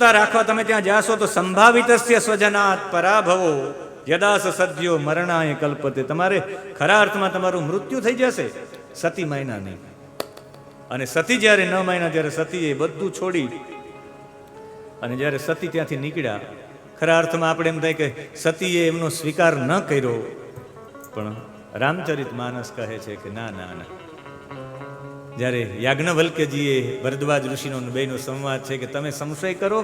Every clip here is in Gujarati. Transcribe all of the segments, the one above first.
રાખવા તમે ત્યાં જાશો તો સંભાવિતસ્ય સ્વજનાત પરાભવો યદાસ સદ્યો મરણાય કલ્પતે. તમારે ખરા અર્થમાં તમારું મૃત્યુ થઈ જશે. સતી માયના નહીં. અને સતી જ્યારે ન માયના ત્યારે સતીએ બધું છોડી અને જ્યારે સતી ત્યાંથી નીકળ્યા, ખરા અર્થમાં આપણે એમ થાય કે સતીએ એમનો સ્વીકાર ન કર્યો, પણ રામચરિત માનસ કહે છે કે ના ના ના. જ્યારે યાજ્ઞવલ્ક્યજીએ ભરદ્વાજ ઋષિનો બેનો સંવાદ છે કે તમે સંશય કરો,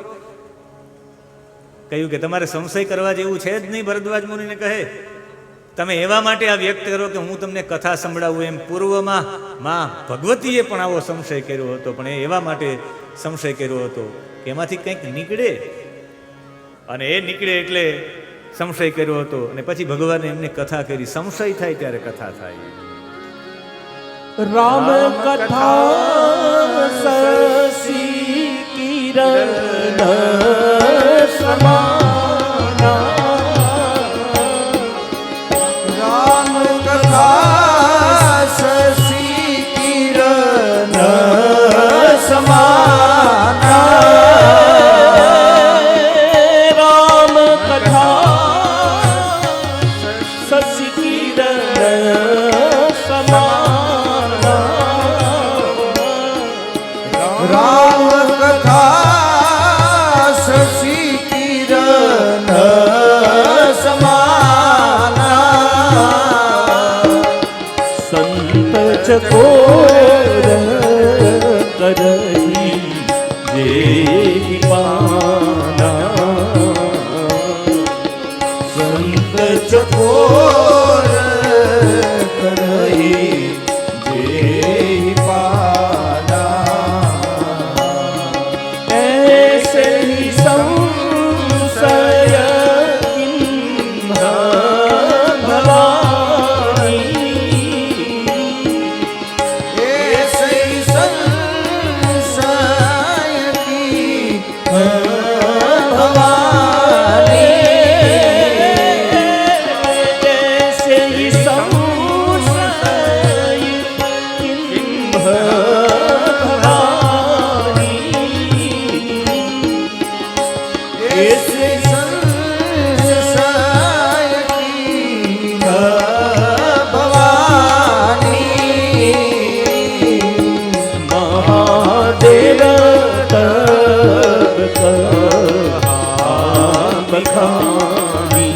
કહ્યું કે તમારે સંશય કરવા જેવું છે જ નહીં. ભરદ્વાજ મુનિને કહે તમે એવા માટે આ વ્યક્ત કરો કે હું તમને કથા સંભળાવું. એમ પૂર્વમાં માં ભગવતીએ પણ આવો સંશય કર્યો હતો, પણ એ એવા માટે સંશય કર્યો હતો કે એમાંથી કંઈક નીકળે, અને એ નીકળે એટલે સંશય કર્યો હતો. અને પછી ભગવાને એમને કથા કરી. સંશય થાય ત્યારે કથા થાય. રામ કથા સસી કિરણ સમાના, રામ કથા સસી કિરણ સમાના, રામ કથા સસી કિરણ સમાના, રામ કથા શશી કિરણ સમાના, સંત ચકોર કરહી જે પાના, સંત ચકોર કરહી જે પાના, ऐसे ही संशय किन्ह भवानी, ऐसे संशय की भवानी, ऐसे ही संशय किन्ह भवानी, ऐसे संशय की भवानी, महादेव तब कहा बखानी,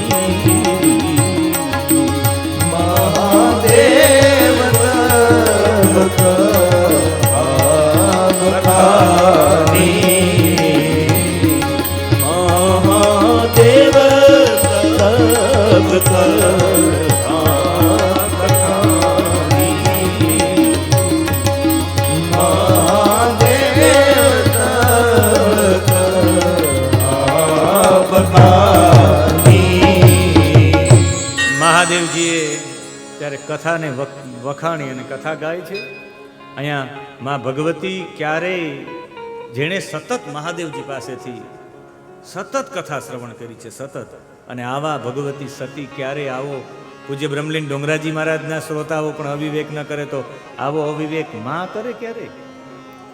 महादेव तब कहा बखानी, महादेव तब कहा बखानी, महादेव तब कहा बखानी. મહાદેવજીએ ત્યારે કથાને વખાણી અને કથા ગાય છે. અહીંયા માં ભગવતી ક્યારેય જેણે સતત મહાદેવજી પાસેથી સતત કથા શ્રવણ કરી છે, સતત. અને આવા ભગવતી સતી ક્યારે આવો પૂજ્ય બ્રહ્મલીન ડોંગરાજી મહારાજના શ્રોતાઓ પણ અવિવેક ન કરે તો આવો અવિવેક માં કરે ક્યારે?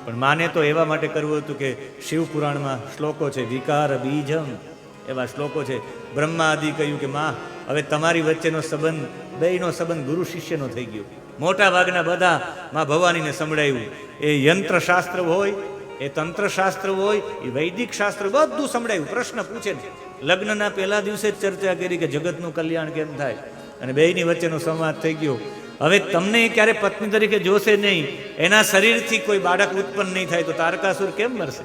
પણ માને તો એવા માટે કરવું હતું કે શિવ પુરાણમાં શ્લોકો છે, વિકાર બીજમ એવા શ્લોકો છે. બ્રહ્મા આદિ કહ્યું કે માં હવે તમારી વચ્ચેનો સંબંધ, બેયનો સંબંધ ગુરુ શિષ્યનો થઈ ગયો. મોટા ભાગના બધા માં ભવાનીને સંભળાયું. એ યંત્રશાસ્ત્ર હોય, એ તંત્રશાસ્ત્ર હોય, એ વૈદિક શાસ્ત્ર બધું સંભળાયું. પ્રશ્ન પૂછે ને લગ્નના પહેલા દિવસે જ ચર્ચા કરી કે જગતનું કલ્યાણ કેમ થાય, અને બેયની વચ્ચેનો સંવાદ થઈ ગયો. હવે તમને ક્યારે પત્ની તરીકે જોશે નહીં, એના શરીરથી કોઈ બાળક ઉત્પન્ન નહીં થાય તો તારકાસુર કેમ મરશે?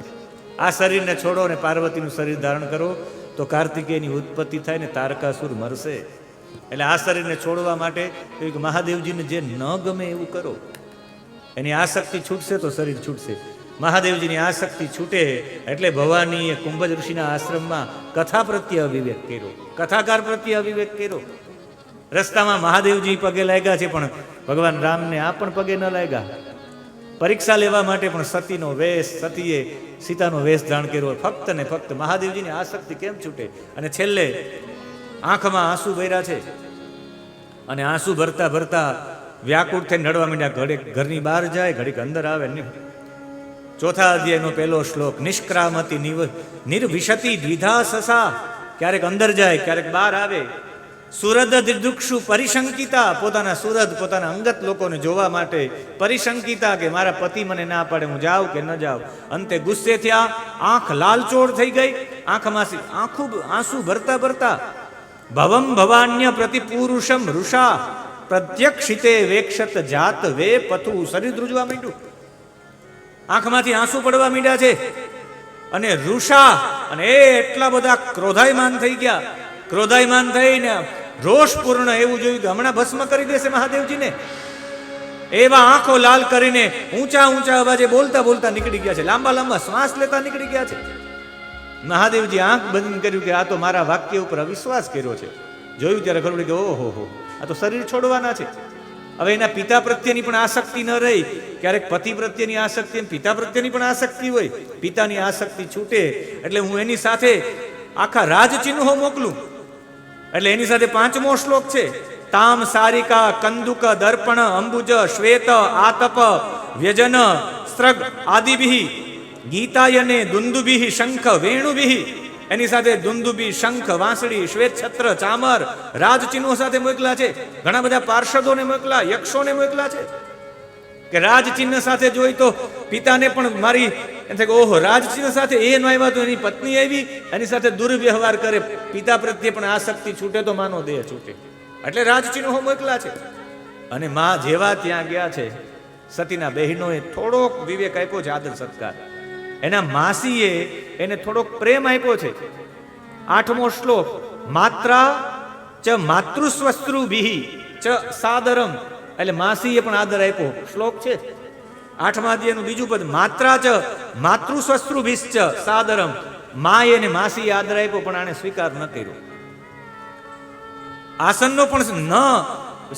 આ શરીરને છોડો અને પાર્વતીનું શરીર ધારણ કરો તો કાર્તિકેયની ઉત્પત્તિ થાય ને તારકાસુર મરશે. એટલે આ શરીરને છોડવા માટે કહ્યું કે મહાદેવજીને જે ન ગમે એવું કરો. એની આસક્તિ છૂટશે તો શરીર છૂટશે. મહાદેવજીની આસક્તિ છૂટે એટલે ભવાનીએ કુંભજ ઋષિના આશ્રમમાં કથા પ્રત્યે અવિવેક કર્યો, કથાકાર પ્રત્યે અવિવેક કર્યો. રસ્તામાં મહાદેવજી પગે લાગ્યા છે, પણ ભગવાન રામને આ પણ પગે ન લાગ્યા. પરીક્ષા લેવા માટે પણ સતીનો વેશ, સતીએ સીતાનો વેશ ધારણ કર્યો ફક્ત ને ફક્ત મહાદેવજીની આસક્તિ કેમ છૂટે. અને છેલ્લે આંખમાં આંસુ ભર્યા છે અને આંસુ ભરતા ભરતા વ્યાકુળ થઈને નડવા માંડ્યા. ઘડીક ઘરની બહાર જાય, ઘડીક અંદર આવે. ચોથા અધ્યાયનો પહેલો શ્લોક, નિષ્ક્રામતિ નિર્વિશતિ દ્વિધા સસા, ક્યારેક અંદર જાય ક્યારેક બહાર આવે. સુરદ દિદુક્ષુ પરિશંકિતા, પોતાના સુરદ પોતાના અંગત લોકોને જોવા માટે પરિશંકિતા, કે મારા પતિ મને ના પાડે હું જાઉં કે ન જાઉં. અંતે ગુસ્સે થયા, આંખ લાલચોળ થઈ ગઈ, આંખમાંથી આંસુ ભરતા ભરતા ભવમ ભવાન્ય પ્રતિપુરુષમ ઋષા પ્રત્યક્ષિતે વેક્ષત જાત વે પથુ, શરીર ધ્રુજવા માંડ્યું, આંખમાંથી આંસુ પડવા માંડ્યા છે. અને ઋષા, અને એ એટલા બધા ક્રોધાયમાન થઈ ગયા. ક્રોધાયમાન થઈને રોષપૂર્ણ એવું જોયું કે હમણાં ભસ્મ કરી દેશે મહાદેવજીને. એવા આંખો લાલ કરીને ઊંચા ઊંચા અવાજે બોલતા બોલતા નીકળી ગયા છે, લાંબા લાંબા શ્વાસ લેતા નીકળી ગયા છે. મહાદેવજી આંખ બંધ કર્યું કે આ તો મારા વાક્ય ઉપર અવિશ્વાસ કર્યો છે. જોયું ત્યારે ખબર પડી કે ઓહો હો, આ તો શરીર છોડવાના છે. હવે એના પિતા પ્રત્યેની પણ આસક્તિ ન રહી. ક્યારેક પતિ પ્રત્યેની આસક્તિ, પિતા પ્રત્યેની પણ આસક્તિ હોય. પિતાની આસક્તિ છૂટે એટલે હું એની સાથે આખા રાજચિહ્નો મોકલું. એટલે એની સાથે 5મો શ્લોક છે, તામ સારિકા કંદુક દર્પણ અંબુજ શ્વેત આતપ વ્યજન સ્ત્રગ આદિભિ ગીતાયને દુંદુભિ શંખ વેણુભિ, એની સાથે દુંદુભી, શંખ, વાંસળી, શ્વેત છત્ર, ચામર, રાજચિહ્નો સાથે મોકલા છે. ઘણા બધા પાર્ષદોને મોકલા, યક્ષોને મોકલા છે કે રાજચિહ્ન સાથે જોઈ તો પિતાને પણ મારી ઓહો, રાજચિહ્ન સાથે એ ન આવ્યા તો એની પત્ની આવી, એની સાથે દુર્વ્યવહાર કરે, પિતા પ્રત્યે પણ આસક્તિ છૂટે તો માનો દેહ છૂટે. એટલે રાજચિહ્નો મોકલા છે. અને માં જેવા ત્યાં ગયા છે, સતીના બહેનોએ થોડોક વિવેક આપ્યો છે, આદર સત્કાર. એના માસીએ એને થોડોક પ્રેમ આપ્યો છે. 8મો શ્લોક, માત્રા ચ માતૃસ્વસ્ત્રુભિ ચ સાદરમ, એટલે માસીએ પણ આદર આપ્યો. શ્લોક છે 8મા અધ્યાયનું બીજું પદ, માત્રા ચ માતૃસ્વસ્ત્રુભિશ્ચ સાદરમ, માએ અને માસીએ આદર આપ્યો પણ આને સ્વીકાર ન કર્યો. આસનનો પણ ન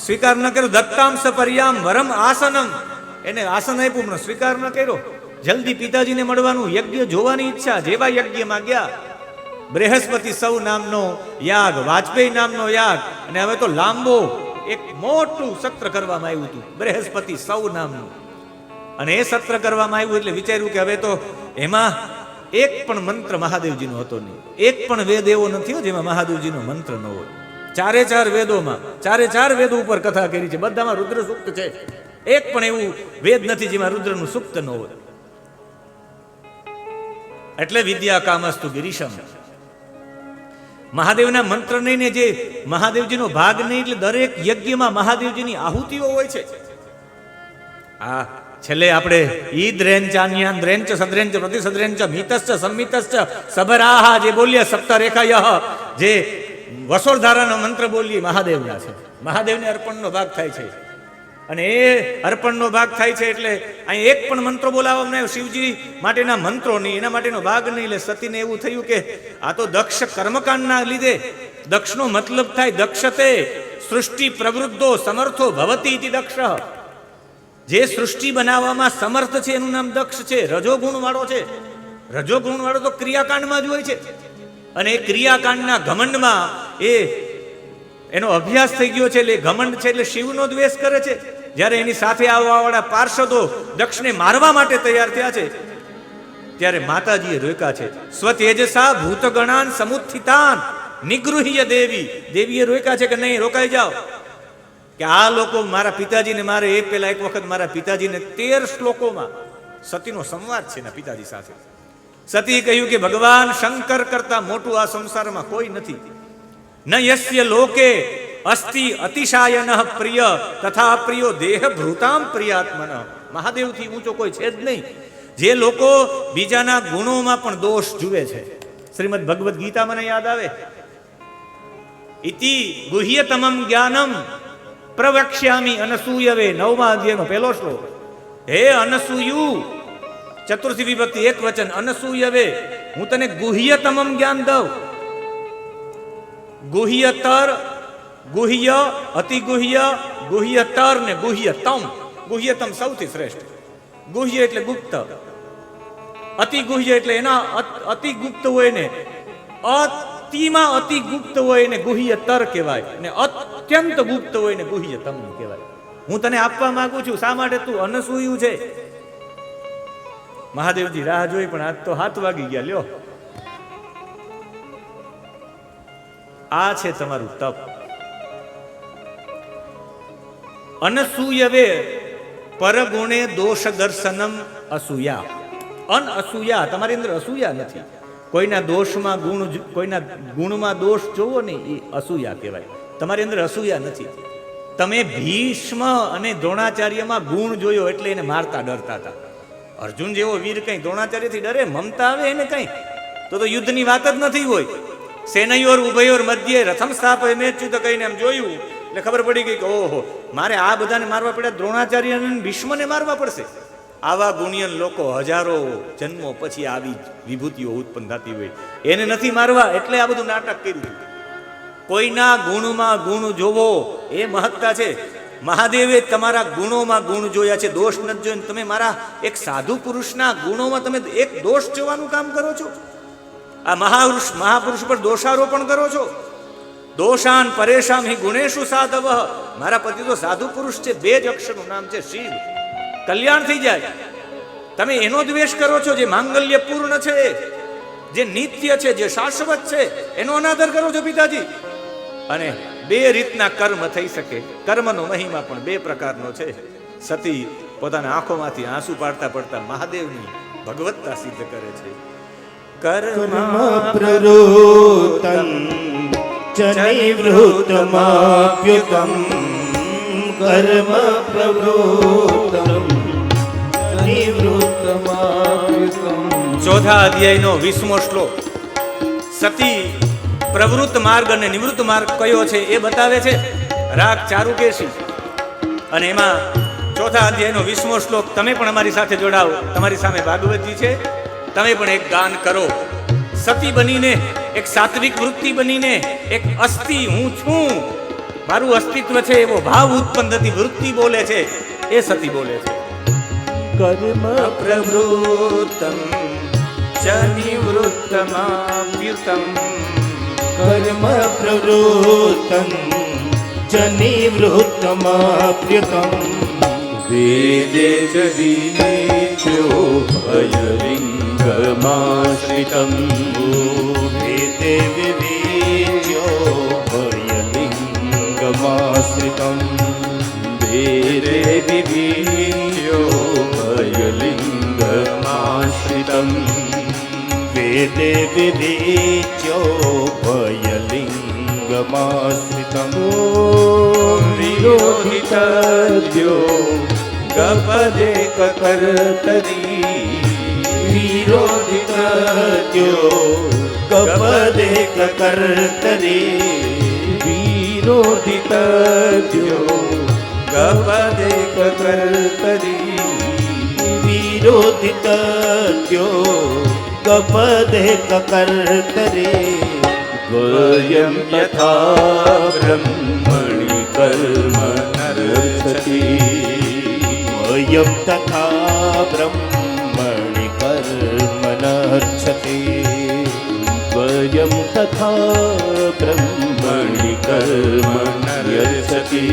સ્વીકાર ન કર્યો. દત્તામ સપર્યામ વરમ આસનમ, એને આસન આપ્યું પણ સ્વીકાર ન કર્યો. જલ્દી પિતાજીને મળવાનું, યજ્ઞ જોવાની ઈચ્છા. જેવા યજ્ઞમાં ગયા, બૃહસ્પતિ સૌ નામનો યાગ, વાજપેયી નામનો યાગ, અને હવે તો લાંબો એક મોટું સત્ર કરવામાં આવ્યું હતું, બૃહસ્પતિ સૌ નામનું. અને એ સત્ર કરવામાં આવ્યું એટલે વિચાર્યું કે હવે તો એમાં એક પણ મંત્ર મહાદેવજીનો હતો નહીં. એક પણ વેદ એવો નથી જેમાં મહાદેવજીનો મંત્ર ન હોય. 4 વેદોમાં 4 વેદો ઉપર કથા કરી છે, બધામાં રુદ્ર સૂક્ત છે. એક પણ એવું વેદ નથી જેમાં રુદ્રનું સૂક્ત ન હોય. એટલે વિદ્યા કામસ્તુ ગિરીશમ, મહાદેવના મંત્ર નહીં ને જે મહાદેવજીનો ભાગ નહીં, એટલે દરેક યજ્ઞમાં મહાદેવજીની આહુતિઓ હોય છે. આ છેલ્લે આપણે ઈદ રેન્ચાન્યાન રેન્ચ સદ્રેન્ચ પ્રતિસદ્રેન્ચ મિતશ્ચ સંમિતશ્ચ સબરાહા જે બોલીએ, સપ્તરેખાય જે વસોરધારાનો મંત્ર બોલીએ, મહાદેવના છે. મહાદેવને અર્પણનો ભાગ થાય છે. અને એ અર્પણનો ભાગ થાય છે એટલે અહીં એક પણ મંત્રો બોલાવવામાં આવ્યો, શિવજી માટેના મંત્રો નહીં, એના માટેનો ભાગ નહીં. એટલે સતીને એવું થયું કે આ તો દક્ષ કર્મકાંડના લીધે, દક્ષનો મતલબ થાય દક્ષતે સૃષ્ટિ પ્રવૃદ્ધો સમર્થો ભવતી ઇતિ દક્ષ, જે સૃષ્ટિ બનાવવામાં સમર્થ છે એનું નામ દક્ષ છે. રજોગુણ વાળો છે. રજોગુણ વાળો તો ક્રિયાકાંડમાં જ હોય છે. અને એ ક્રિયાકાંડના ઘમંડમાં એનો અભ્યાસ થઈ ગયો છે, એટલે ઘમંડ છે એટલે શિવનો દ્વેષ કરે છે. જ્યારે એની સાથે આવવાવાળા પાર્ષદો દક્ષને મારવા માટે તૈયાર થયા છે, ત્યારે માતાજીએ રોક્યા છે. સ્વતેજસા ભૂતગણાન સમુત્થિતાન નિગૃહ્ય દેવી, દેવીએ રોક્યા છે કે નહીં, રોકાઈ જાઓ, કે આ લોકો મારા પિતાજીને મારે. એ પેલા એક વખત મારા પિતાજીને 13 શ્લોકોમાં સતીનો સંવાદ છે એના પિતાજી સાથે. સતીએ કહ્યું કે ભગવાન શંકર કરતા મોટું આ સંસારમાં કોઈ નથી. ન યસ્ય લોકે અસ્તિ અતિશાયન પ્રિય તથા પ્રિયો દેહ ભૃતામ પ્રિયાત્મન, મહાદેવથી ઊંચો કોઈ છે જ નહીં, જે લોકો બીજાના ગુણોમાં પણ દોષ જુએ છે. શ્રીમદ ભગવદ્ ગીતા મને યાદ આવે, ઇતિ ગુહ્યતમમ જ્ઞાનમ પ્રવક્ષ્યામિ અનસૂયવે, 9મા અધ્યાયનો પહેલો શ્લોક. હે અનસૂયુ, ચતુર્થી વિભક્તિ એક વચન, અનસૂયવે, હું તને ગુહ્યતમમ જ્ઞાન દઉં. ગુહ્યતર, ગુહ્ય, અતિ ગુહ્ય, ગુહ્યતર ને ગુહ્યતમ. ગુહ્યતમ સૌથી શ્રેષ્ઠ. ગુહ્ય એટલે ગુપ્ત, અતિ ગુહ્ય એટલે એના અતિ ગુપ્ત હોય ને, અતિમાં અતિ ગુપ્ત હોય ને ગુહ્યતર કહેવાય, ને અત્યંત ગુપ્ત હોય ને ગુહ્યતમ કહેવાય. હું તને આપવા માંગુ છું, શા માટે તું અનસૂયું છે. મહાદેવજી રાહ જોઈ, પણ આજ તો 7 વાગી ગયા. લ્યો, આ છે તમારું તપ. અનસૂયવે પરગુણે દોષ દર્શનમ અસૂયા. અનઅસૂયા, તમારી અંદર અસૂયા નથી. કોઈના દોષમાં ગુણ, કોઈના ગુણમાં દોષ જોવો ને, એ અસૂયા કહેવાય. તમારી અંદર અસૂયા નથી. તમે ભીષ્મ અને દ્રોણાચાર્યમાં ગુણ જોયો એટલે એને મારતા ડરતા હતા. અર્જુન જેવો વીર કઈ દ્રોણાચાર્યથી ડરે? મમતા આવે એને કઈ? તો યુદ્ધની વાત જ નથી હોય. સેનયોર ઉભયોર મધ્યે રથમ સ્થાપય મેચ્યુત કહીને એમ જોયું એટલે ખબર પડી ગઈ કે ઓહો, મારે આ બધાને મારવા પડ્યા, દ્રોણાચાર્ય અને ભીષ્મને મારવા પડશે. આવા ગુણિયન લોકો હજારો જન્મો પછી આવી વિભૂતિઓ ઉત્પન્ન થતી હોય, એને નથી મારવા એટલે આ બધું નાટક કર્યું. કોઈના ગુણમાં ગુણ જોવો એ મહત્તા છે. મહાદેવે તમારા ગુણોમાં ગુણ જોયા છે, દોષ નથી જોઈને. તમે મારા એક સાધુ પુરુષના ગુણોમાં તમે એક દોષ જોવાનું કામ કરો છો. આ મહાપુરુષ પર દોષારોપણ કરો છો. દોષાન પરેશાન હિ ગુણેશુ સાધવ. મારા પતિ તો સાધુ પુરુષ છે, 2 જ અક્ષરનું નામ છે શિવ. કલ્યાણ થઈ જાય. તમે એનો દ્વેષ કરો છો જે માંગલ્ય પૂર્ણ છે, જે નિત્ય છે, જે શાશ્વત છે, એનો અનાદર કરો છો પિતાજી. અને 2 રીતના કર્મ થઈ શકે. કર્મનો મહિમા પણ 2 પ્રકારનો છે. સતી પોતાના આંખોમાંથી આંસુ પાડતા પડતા મહાદેવની ભગવત્તા સિદ્ધ કરે છે. કર્મ પ્રવૃત્તં ચ નિવૃત્તમાપ્યુતમ. કર્મ પ્રવૃત્તં નિવૃત્તમાપ્યુતમ. 4થા અધ્યાયનો 20મો શ્લોક સતી પ્રવૃત્ત માર્ગ અને નિવૃત્ત માર્ગ કયો છે એ બતાવે છે રાગ ચારુકેશી. અને એમાં 4થા અધ્યાયનો 20મો શ્લોક તમે પણ અમારી સાથે જોડાઓ. તમારી સામે ભાગવતજી છે, તમે પણ એક ગાન કરો. સતી બનીને, એક સાત્વિક વૃત્તિ બનીને, એક અસ્થિ હું છું, મારું અસ્તિત્વ છે એવો ભાવ ઉત્પન્ન થતી વૃત્તિ બોલે છે, એ સતી બોલે છે. કર્મ પ્રવૃત્તમ ચ નિવૃત્તમાપ્યુતમ. કર્મ પ્રવૃત્તં ચ નિવૃત્તમાપ્યુતમ. વેદે ચ વિનિચ્યો ભયલિંગમાશ્રિતમ. વેદે વિવિચ્યો ભયલિંગમાશ્રિતમ. વેદે વિનિચ્યો ભયલિંગમાશ્રિતમ. વેદે વિવિચ્યો ભયલિંગમાશ્રિતમ. વિરોધિતર્યો ગપદે કકર્તરી. વિરોધિતર્યો ગપદે કકર્તરી. વિરોધિતર્યો ગપદે કકર્તરી. વિરોધિતર્યો ગપદે કકર્તરી. વયમ યથા બ્રહ્મણિ કર્મ નરસતિ. વયમ તથા બ્રહ્મણિ કર્મ નર્ચતિ. વયમ તથા બ્રહ્મણિ કર્મ નર્ચતિ.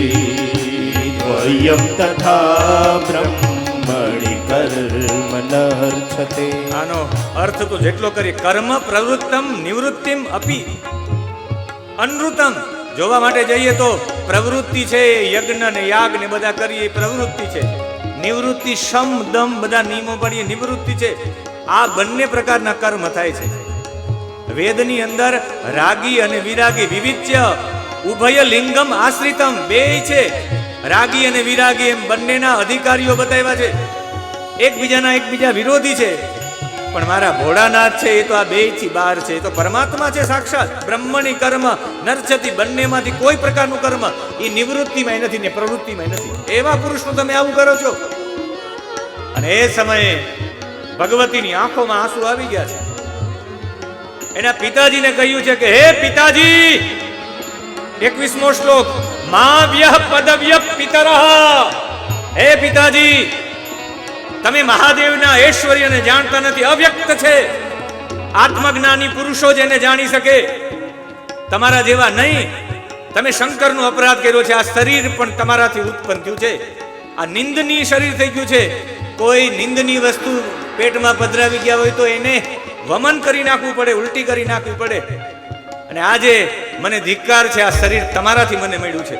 વયમ તથા બ્રહ્મણિ કર્મ નર્ચતે. આનો અર્થ તો જેટલો કરી કર્મ પ્રવૃત્તમ નિવૃત્તિમ અપી અનૃતમ. જોવા માટે જઈએ તો પ્રવૃત્તિ છે, યજ્ઞ ને યાગ ને બધા કરીએ પ્રવૃત્તિ છે. નિવૃત્તિ શમ દમ બધા નિયમો પાડીએ નિવૃત્તિ છે. આ બંને પ્રકારના કર્મ થાય છે. વેદની અંદર રાગી અને વિરાગી વિવિચ્ય ઉભય લિંગમ આશ્રિતમ 2 છે. રાગી અને વિરાગી એમ બંનેના અધિકારીઓ બતાવ્યા છે. એકબીજા વિરોધી છે, પણ મારા ભોળાનાથ છે એ તો આ 2 થી બહાર છે. એ તો પરમાત્મા છે સાક્ષાત. બ્રહ્મણી કર્મ નરચતી, બંનેમાંથી કોઈ પ્રકારનું કર્મ એ નિવૃત્તિમાં નથી ને પ્રવૃત્તિમાં નથી. એવા પુરુષનું તમે આવું કરો છો. અને એ સમયે ભગવતીની આંખોમાં આંસુ આવી ગયા છે. એના પિતાજીને કહ્યું છે કે હે પિતાજી, 21મો શ્લોક, માવ્ય પદવ્ય પિતરઃ. હે પિતાજી, તમે મહાદેવના ઐશ્વર્યને જાણતા નથી, અવ્યક્ત છે. આત્મજ્ઞાની પુરુષો જ એને જાણી શકે, તમારા જેવા નહીં. તમે શંકરનો અપરાધ કર્યો છે. આ શરીર પણ તમારાથી ઉત્પન્ન થયું છે. આ નિંદનીય શરીર થઈ ગયું છે. કોઈ નિંદનીય વસ્તુ પેટમાં પધરાવી ગયા હોય તો એને વમન કરી નાખવું પડે, ઉલટી કરી નાખવી પડે. અને આજે મને ધિક્કાર છે, આ શરીર તમારાથી મને મળ્યું છે.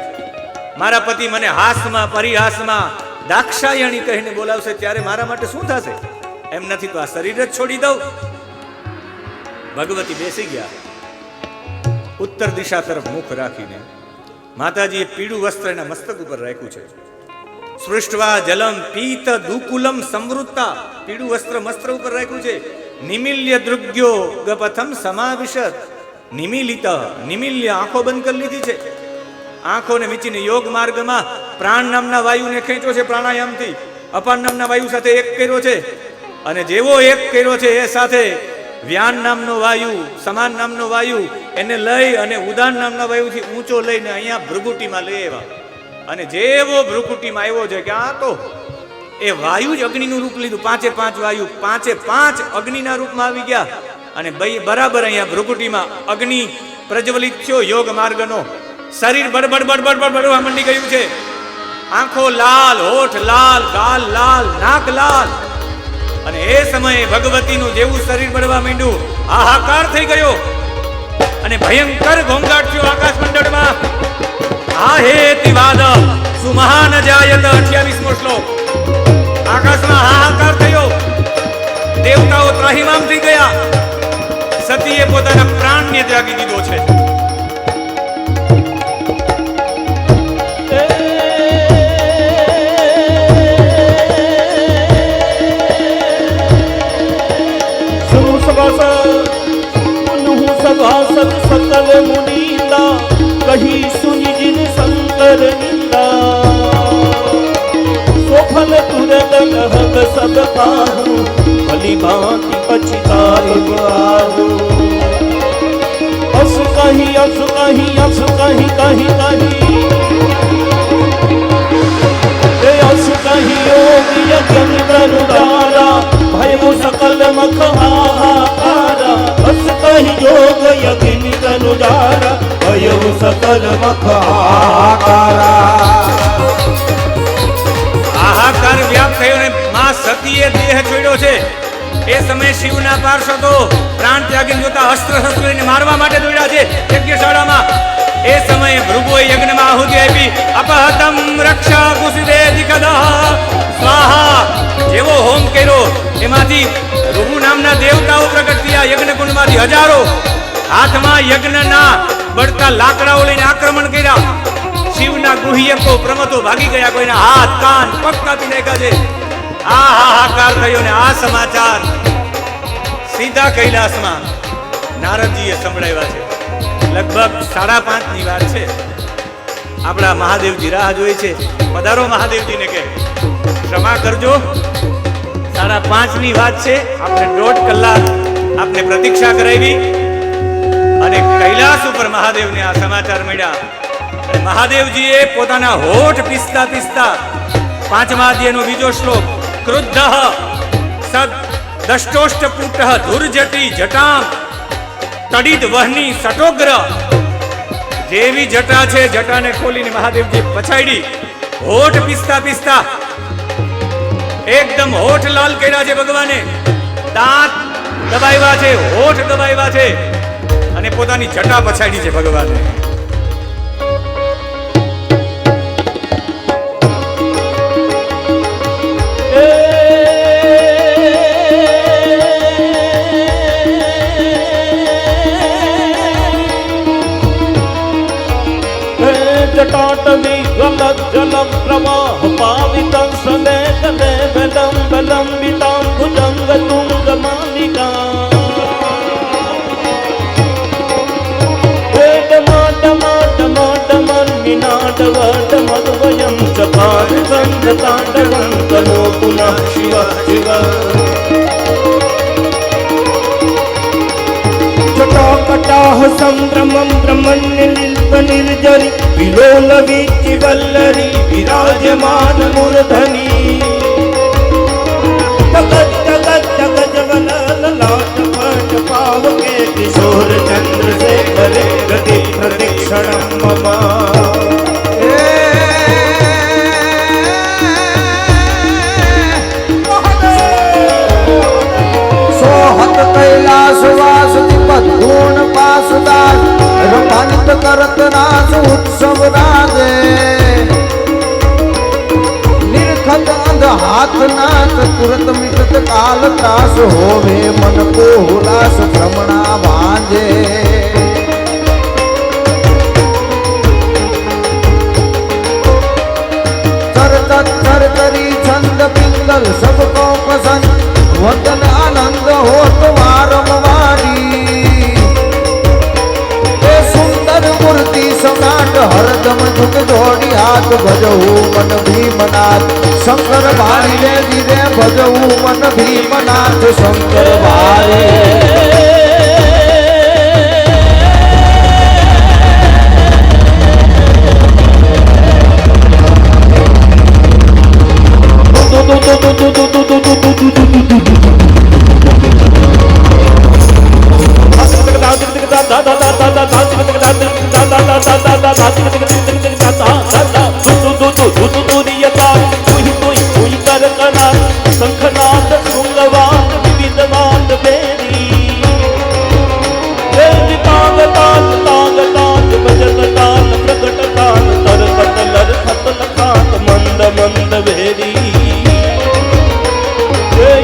મારા પતિ મને હાસમાં પરિહાસમાં દાક્ષાયણી કહીને બોલાવશે ત્યારે મારા માટે શું થશે? એમ નથી તો આ શરીર જ છોડી દઉં. ભગવતી બેસી ગયા ઉત્તર દિશા તરફ મુખ રાખીને. માતાજીએ પીળું વસ્ત્ર એના મસ્તક ઉપર રાખ્યું છે. સૃષ્ટવા જલમ પીત દુકુલમ સમૃદ્ધતા, પીળું વસ્ત્ર મસ્ત્ર ઉપર રાખ્યું છે. નિમિલ્ય દૃગ્યો ગપથમ સમાવિશત, નિમિલિત નિમિલ્ય આંખો બંધ કરી લીધી છે. આંખોને મીચીને યોગ માર્ગમાં પ્રાણ નામના વાયુને ખેંચ્યો છે. પ્રાણાયામથી અપાન નામના વાયુ સાથે એક કર્યો છે. અને જેવો એક કર્યો છે એ સાથે વ્યાન નામનો વાયુ, સમાન નામનો વાયુ એને લઈ અને ઉદાન નામના વાયુથી ઊંચો લઈને અહીંયા ભૃગુટીમાં લઈ આવ્યા. અને જેવો ભૃગુટીમાં આવ્યો છે કે આ તો એ વાયુ જ અગ્નિનું રૂપ લીધું. પાંચે પાંચ વાયુ પાંચે પાંચ અગ્નિના રૂપમાં આવી ગયા. અને બરાબર અહીંયા ભૃગુટીમાં અગ્નિ પ્રજ્વલિત થયો યોગ માર્ગનો. શરીર બડબડ બડબડ બડબડવા મંડી ગયું છે. આંખો લાલ, હોઠ લાલ, ગાલ લાલ, નાક લાલ. અને એ સમયે ભગવતીનું જેવું શરીર બળવા માંડ્યું, હાહાકાર થઈ ગયો અને ભયંકર ઘોંઘાટ થયો આકાશ મંડળમાં. આ હેતિ વાદ સુમહાન જાયત 28મો શ્લોક. આકાશમાં હાહાકાર થયો, દેવતાઓ ત્રાહિમામ થઈ ગયા. સતીએ પોતાના પ્રાણને ત્યાગી દીધો છે. सभासद सकल मुनींदा कही सुनि जिन शंकर निंदा, सोफल तुरत कहत सब काहू, भली भांति पछताए आहू. अस कही अस कही अस कही कही कही अस कही योगी यज्ञ प्रनुदारा, भयमु सकल मख हाहाकारा. अस कही योग यज्ञ प्रनुदारा, भयमु सकल मख हाहाकारा. હાહાકાર વ્યાપ થયો ને માં સતીએ દેહ છોડ્યો છે. એ સમયે શિવના પાર્ષદો પ્રાણ ત્યાગી જોતા અસ્ત્ર શસ્ત્રોને મારવા માટે દોડ્યા છે યજ્ઞશાળામાં. એ સમયે ભૃગુએ યજ્ઞમાં આહુતિ આપી. અપહતમ રક્ષા કુસુદે દિકદા સ્વાહા. જેવો હોમ કર્યો એમાંથી ઋભુ નામના દેવતાઓ પ્રગટ થયા યજ્ઞકુંડમાંથી હજારો. હાથમાં યજ્ઞના બળતા લાકડાઓ લઈને આક્રમણ કર્યા. શિવના ગુહ્યકો પ્રમતો ભાગી ગયા, કોઈના હાથ કાન પગ કાપી નાખ્યા છે. આ હાહાકાર થયો ને આ સમાચાર સીધા કૈલાસમાં નારદજીએ સંભળાવ્યા છે. લગભગ 5:30ની વાત છે. આપણા મહાદેવજી રાહ જોઈ છે. પધારો મહાદેવજીને કે ક્ષમા કરજો, 5:30ની વાત છે. આપણે 1.5 કલાક આપને પ્રતીક્ષા કરાવી અને કૈલાસ ઉપર મહાદેવને આ સમાચાર મળ્યા. મહાદેવજીએ પોતાના હોઠ પીસતા પીસતા 5મા અધ્યાયનો બીજો શ્લોક, ક્રુદ્ધઃ સદ દષ્ટોષ્ટપુટઃ ધુર્જટી જટામ તડિત વહની સટોગ્ર. જેવી જટા છે જટાને ખોલીને મહાદેવજી પછાડી. હોઠ પીસતા પીસતા એકદમ હોઠ લાલ કર્યા છે ભગવાને. દાંત દબાવ્યા છે, હોઠ દબાવ્યા છે અને પોતાની જટા પછાડી છે ભગવાને. जटाटवी गलत जलम प्रवाह पावितं समेत वेदं विलंबितं भुजंग तुंग मालिका. वेदमाटमाटमन्मिनाटवट मद्वयं चकार गन्धताण्डवं करो पुनः शिव शिव. जटाकटाह संभ्रमं ब्रह्मण्य निर्जरी विलोल वीचि वल्लरी विराजमान मूर्धनी. जगत जगत जगत वलल लाट पट पावके किशोर चंद्र से करे गति प्रदक्षिणं मम. तुरत मिटत काल त्रास होवे मन को हुलास भ्रमणा भांजे तर करी छंद पिंगल सबको पसंद वतन आनंद हो वारंवारी ए सुंदर मूर्ति सम्राट हरदम झुक जोड़ी हाथ भजऊ मन भीमनाथ शंकर भाई रे धीरे भजऊ मन भीमनाथ शंकर भाई शंखनाद शृंगवान विविधवान बेरी तांग तांग तांग तांग भजन ताल प्रकट ताल तर कटलर खतल खात मंद मंद भेरी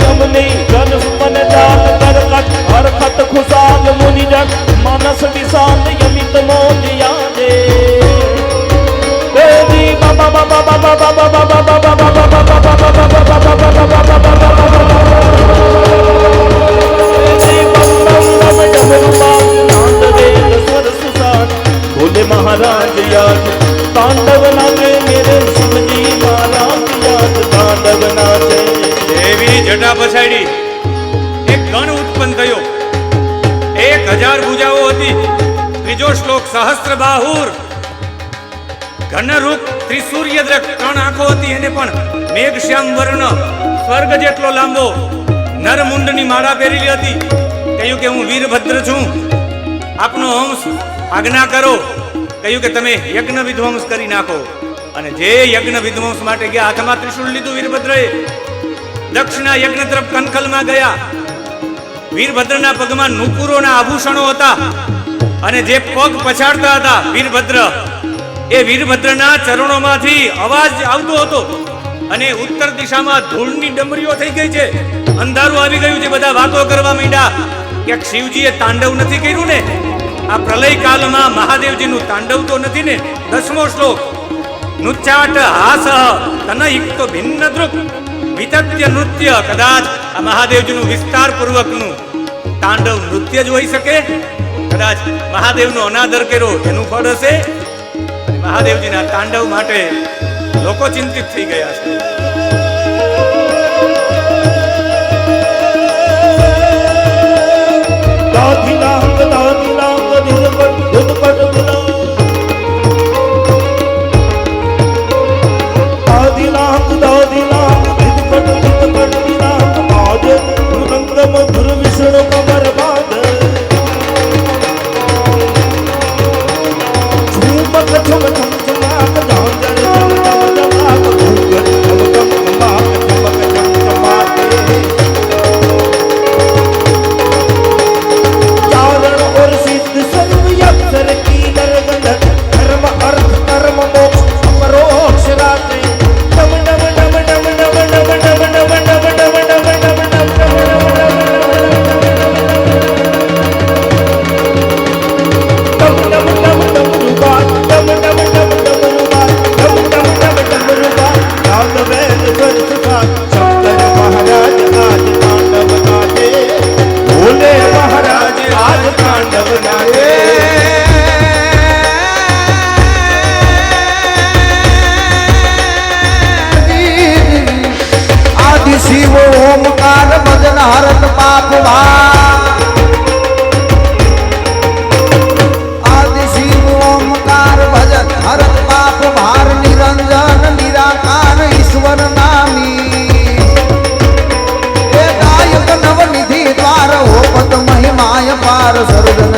यमनी जन सुमन जात कर कट हर खत खुशाल मुनि जन मानस विशाल यमित मोज यादे देवी बाबा बाबा बाबा बाबा बाबा बाबा महाराज याद तांडव नाचे मेरे शिवजी महाराज याद तांडव नाचे દેવી જટા પછાડી એક ગણ ઉત્પન્ન થયો 1000 ભુજાઓ હતી ત્રીજો શ્લોક સહસ્ત્ર બાહુર ઘનરૂપ ત્રિસૂર્યદ્રક 3 આંખો હતી એને પણ મેઘશ્યામ વર્ણ સ્વર્ગ જેટલો લાંબો નરમુંડની માળા પહેરેલી હતી કહ્યું કે હું વીરભદ્ર છું આપનો અંશ આજ્ઞા કરો કહ્યું કે તમે યજ્ઞ વિધ્વંસ કરી નાખો અને જે યજ્ઞ વિધ્વંસ માટે ગયા હાથમાં ત્રિશૂળ લીધું વીરભદ્રએ દક્ષના યજ્ઞ તરફ કંકલમાં ગયા વીરભદ્રના પગમાં નુપુરોના આભૂષણો હતા અને જે પગ પછાડતા હતા વીરભદ્ર એ વીરભદ્રના ચરણોમાંથી અવાજ આવતો હતો અને ઉત્તર દિશામાં ધૂળની ડમરીઓ થઈ ગઈ છે અંધારું આવી ગયું છે બધા વાતો કરવા માંડ્યા કે શિવજીએ તાંડવ નથી કર્યું ને આ પ્રલય કાલમાં મહાદેવજીનું તાંડવ તો નથી ને 10મો શ્લોક નુચ્ચાટ હાસ તનયુક્ત ભિન્ન દૃક વિતત્ય નૃત્ય કદાચ આ મહાદેવજીનું વિસ્તાર પૂર્વકનું તાંડવ નૃત્ય જ હોઈ શકે કદાચ મહાદેવનો અનાદર કર્યો એનું ફળ હશે મહાદેવજીના તાંડવ માટે લોકો ચિંતિત થઈ ગયા છે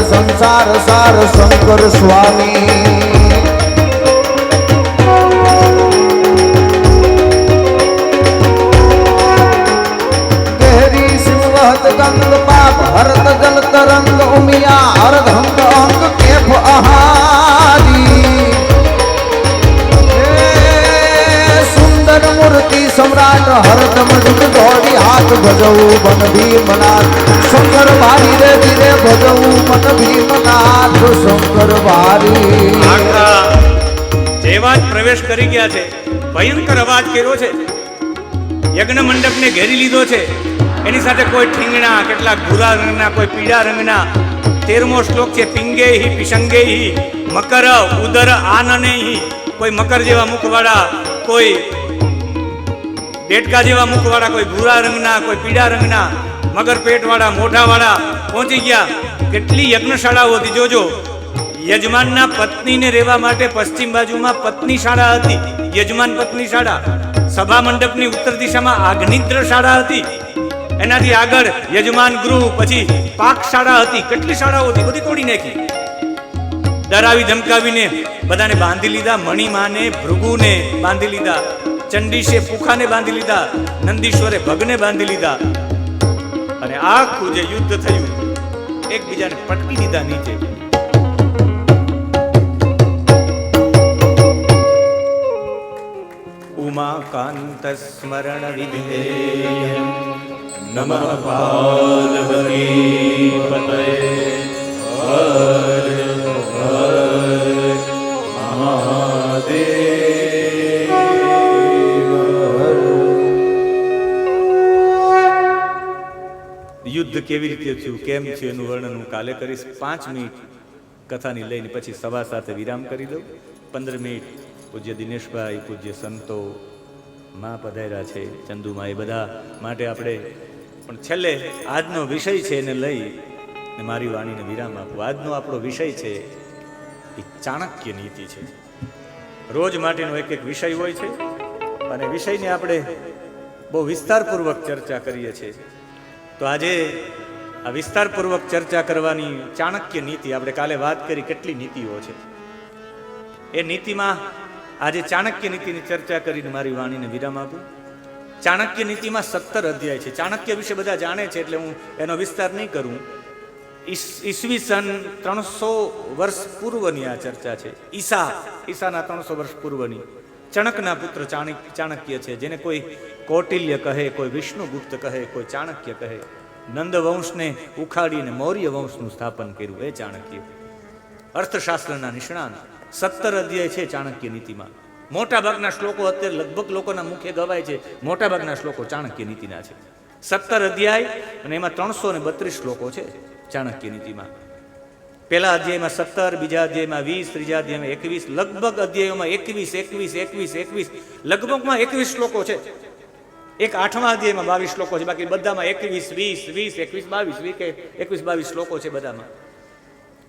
संसार सार शंकर स्वामी गहरी सिंहत गंग पाप हरत जल तरंग उमिया अर्धंग अंग केफ आहारी सुंदर मूर्ति सम्राट हरदम जुग दौड़ी મન ભીમનાથ શંકર બારી રે ધીરે ભજવું મન ભીમનાથ શંકર બારી આખા જેવા જ પ્રવેશ કરી ગયા છે, ભયંકર અવાજ કર્યો છે, યજ્ઞ મંડપને ઘેરી લીધો છે. એની સાથે કોઈ ઠીંગણા, કેટલાક ભૂરા રંગના, કોઈ પીળા રંગના. 13મો શ્લોક છે પિંગેહી પિશંગેહી મકર ઉદર આનનેહી. કોઈ મકર જેવા મુખવાળા, કોઈ ડેટકા જેવા મુખવાળા, કોઈ ભૂરા રંગના, કોઈ પીળા રંગના, મગર પેટવાળા, મોઢાવાળા પહોંચી ગયા. કેટલી યજ્ઞશાળાઓ હતી જોજો. યજમાનના પત્નીને રહેવા માટે પશ્ચિમ બાજુમાં પત્ની શાળા હતી, યજમાન પત્ની શાળા. સભા મંડપની ઉત્તર દિશામાં આગ્નિદ્ર શાળા હતી. એનાથી આગળ યજમાન ગૃહ, પછી પાકશાળા હતી. કેટલી શાળાઓ હતી, બધી તોડી નાખી. ડરાવી ધમકાવીને બધાને બાંધી લીધા. મણિમાને ભૃગુને બાંધી લીધા, ચંડીશે પુખાને બાંધી લીધા, નંદીશ્વરે ભગને બાંધી લીધા. અને આખું જે યુદ્ધ થયું, એકબીજાને પટકી દીધા નીચે. ઉમાકાંત સ્મરણ વિધેય નમઃ પાર્વતી પતયે હર હર મહાદેવ. યુદ્ધ કેવી રીતે થયું, કેમ થયું, એનું વર્ણન હું કાલે કરીશ. 5 મિનિટ કથાની લઈને પછી સવા સાથે વિરામ કરી દઉં. 15 મિનિટ પૂજ્ય દિનેશભાઈ, પૂજ્ય સંતો, માં પધાર્યા છે, ચંદુમાં, એ બધા માટે આપણે પણ છેલ્લે આજનો વિષય છે એને લઈ ને મારી વાણીને વિરામ આપું. આજનો આપણો વિષય છે એ ચાણક્ય નીતિ છે. રોજ માટેનો એક એક વિષય હોય છે અને વિષયને આપણે બહુ વિસ્તારપૂર્વક ચર્ચા કરીએ છીએ. તો આજે આ વિસ્તારપૂર્વક ચર્ચા કરવાની ચાણક્ય નીતિ, આપણે કાલે વાત કરી કેટલી નીતિઓ છે. એ નીતિમાં આજે ચાણક્ય નીતિની ચર્ચા કરીને મારી વાણીને વિરામ આપું. ચાણક્ય નીતિમાં 17 અધ્યાય છે. ચાણક્ય વિશે બધા જાણે છે એટલે હું એનો વિસ્તાર નહીં કરું. ઈસવીસન 300 વર્ષ પૂર્વની આ ચર્ચા છે. ઈસાના 300 વર્ષ પૂર્વની. ચણકના પુત્ર ચાણક્ય છે, જેને કોઈ કૌટિલ્ય કહે, કોઈ વિષ્ણુગુપ્ત કહે, કોઈ ચાણક્ય કહે. નંદ વંશને ઉખાડીને મૌર્ય વંશનું સ્થાપન કર્યું એ ચાણક્ય. અર્થશાસ્ત્રના નિષ્ણાત. 17 અધ્યાય છે ચાણક્ય નીતિમાં. મોટા ભાગના શ્લોકો અત્યારે લગભગ લોકોના મુખે ગવાય છે. મોટા ભાગના શ્લોકો ચાણક્ય નીતિના છે. 17 અધ્યાય અને એમાં 332 શ્લોકો છે ચાણક્ય નીતિમાં. પહેલા અધ્યાયમાં 17, બીજા અધ્યાયમાં 20, ત્રીજા અધ્યાયમાં 21, લગભગ અધ્યાયોમાં 21 લગભગમાં 21 શ્લોકો છે. એક 8મા અધ્યાયમાં 22 શ્લોકો છે, બાકી બધામાં 21, 20, 21, 22 શ્લોકો છે બધામાં.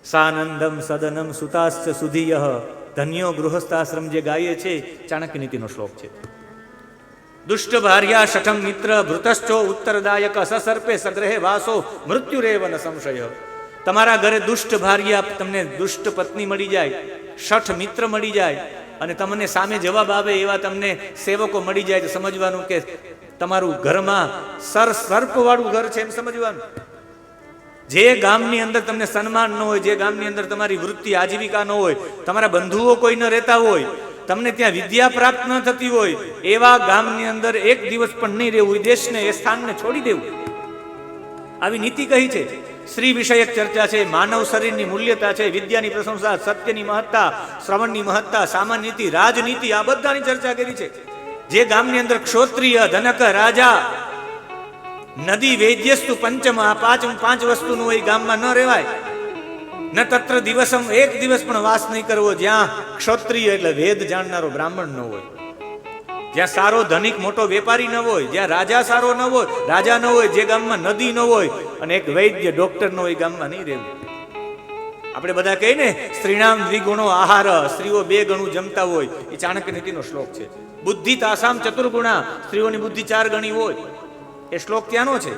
સાનંદમ સદનમ સુતાશ્ચ સુધીયઃ ધન્યો ગૃહસ્થાશ્રમ જે ગાય છે ચાણક્ય નીતિનો શ્લોક છે. દુષ્ટ ભાર્યા શઠમ મિત્ર ભૃતશ્ચો ઉત્તરદાયક સસર્પે સગ્રહે વાસો મૃત્યુરેવ ન સંશય. તમારા ઘરે દુષ્ટ ભાર્યા, તમને દુષ્ટ પત્ની મળી જાય, શઠ મિત્ર મળી જાય અને તમને સામે જવાબ આવે એવા તમને સેવકો મળી જાય તો સમજવાનું કે તમારું ઘરમાં સર્પવાળું ઘર છે એમ સમજવાનું. જે ગામની અંદર તમને સન્માન ન હોય, જે ગામની અંદર તમારી વૃત્તિ આજીવિકા ન હોય, તમારા બંધુઓ કોઈ ન રહેતા હોય, તમને ત્યાં વિદ્યા પ્રાપ્ત ન થતી હોય, એવા ગામની અંદર એક દિવસ પણ નહીં રહેવું. એ દેશને, એ સ્થાનને છોડી દેવું. આવી નીતિ કહી છે. સ્ત્રી વિષયક ચર્ચા છે, માનવ શરીરની મૂલ્યતા છે, વિદ્યાની પ્રશંસા, સત્યની મહત્તા, શ્રવણની મહત્તા, સામાન્ય નીતિ, રાજનીતિ, આ બધાની ચર્ચા કરી છે. જે ગામની અંદર ક્ષોત્રિય, ધનક, રાજા, નદી, વૈદ્યસ્તુ પંચમ, આ પાંચ વસ્તુનું હોય ગામમાં ન રહેવાય. ન તત્ર દિવસમ, એક દિવસ પણ વાસ નહીં કરવો જ્યાં ક્ષત્રિય એટલે વેદ જાણનારો બ્રાહ્મણ ન હોય, જ્યાં સારો ધનિક મોટો વેપારી ન હોય, જ્યાં રાજા સારો ન હોય, રાજા ન હોય, જે ગામમાં નદી ન હોય અને એક વૈદ્ય ડોક્ટર ન હોય, ગામમાં નહીં રહેવું. આપણે બધા કહીએ ને સ્ત્રીણામ દ્વિગુણો આહાર, સ્ત્રીઓ 2 ગણું જમતા હોય, એ ચાણક્ય નીતિનો શ્લોક છે. બુદ્ધિ તાસામ ચતુર્ગુણા, સ્ત્રીઓની બુદ્ધિ 4 ગણી હોય, એ શ્લોક ત્યાંનો છે.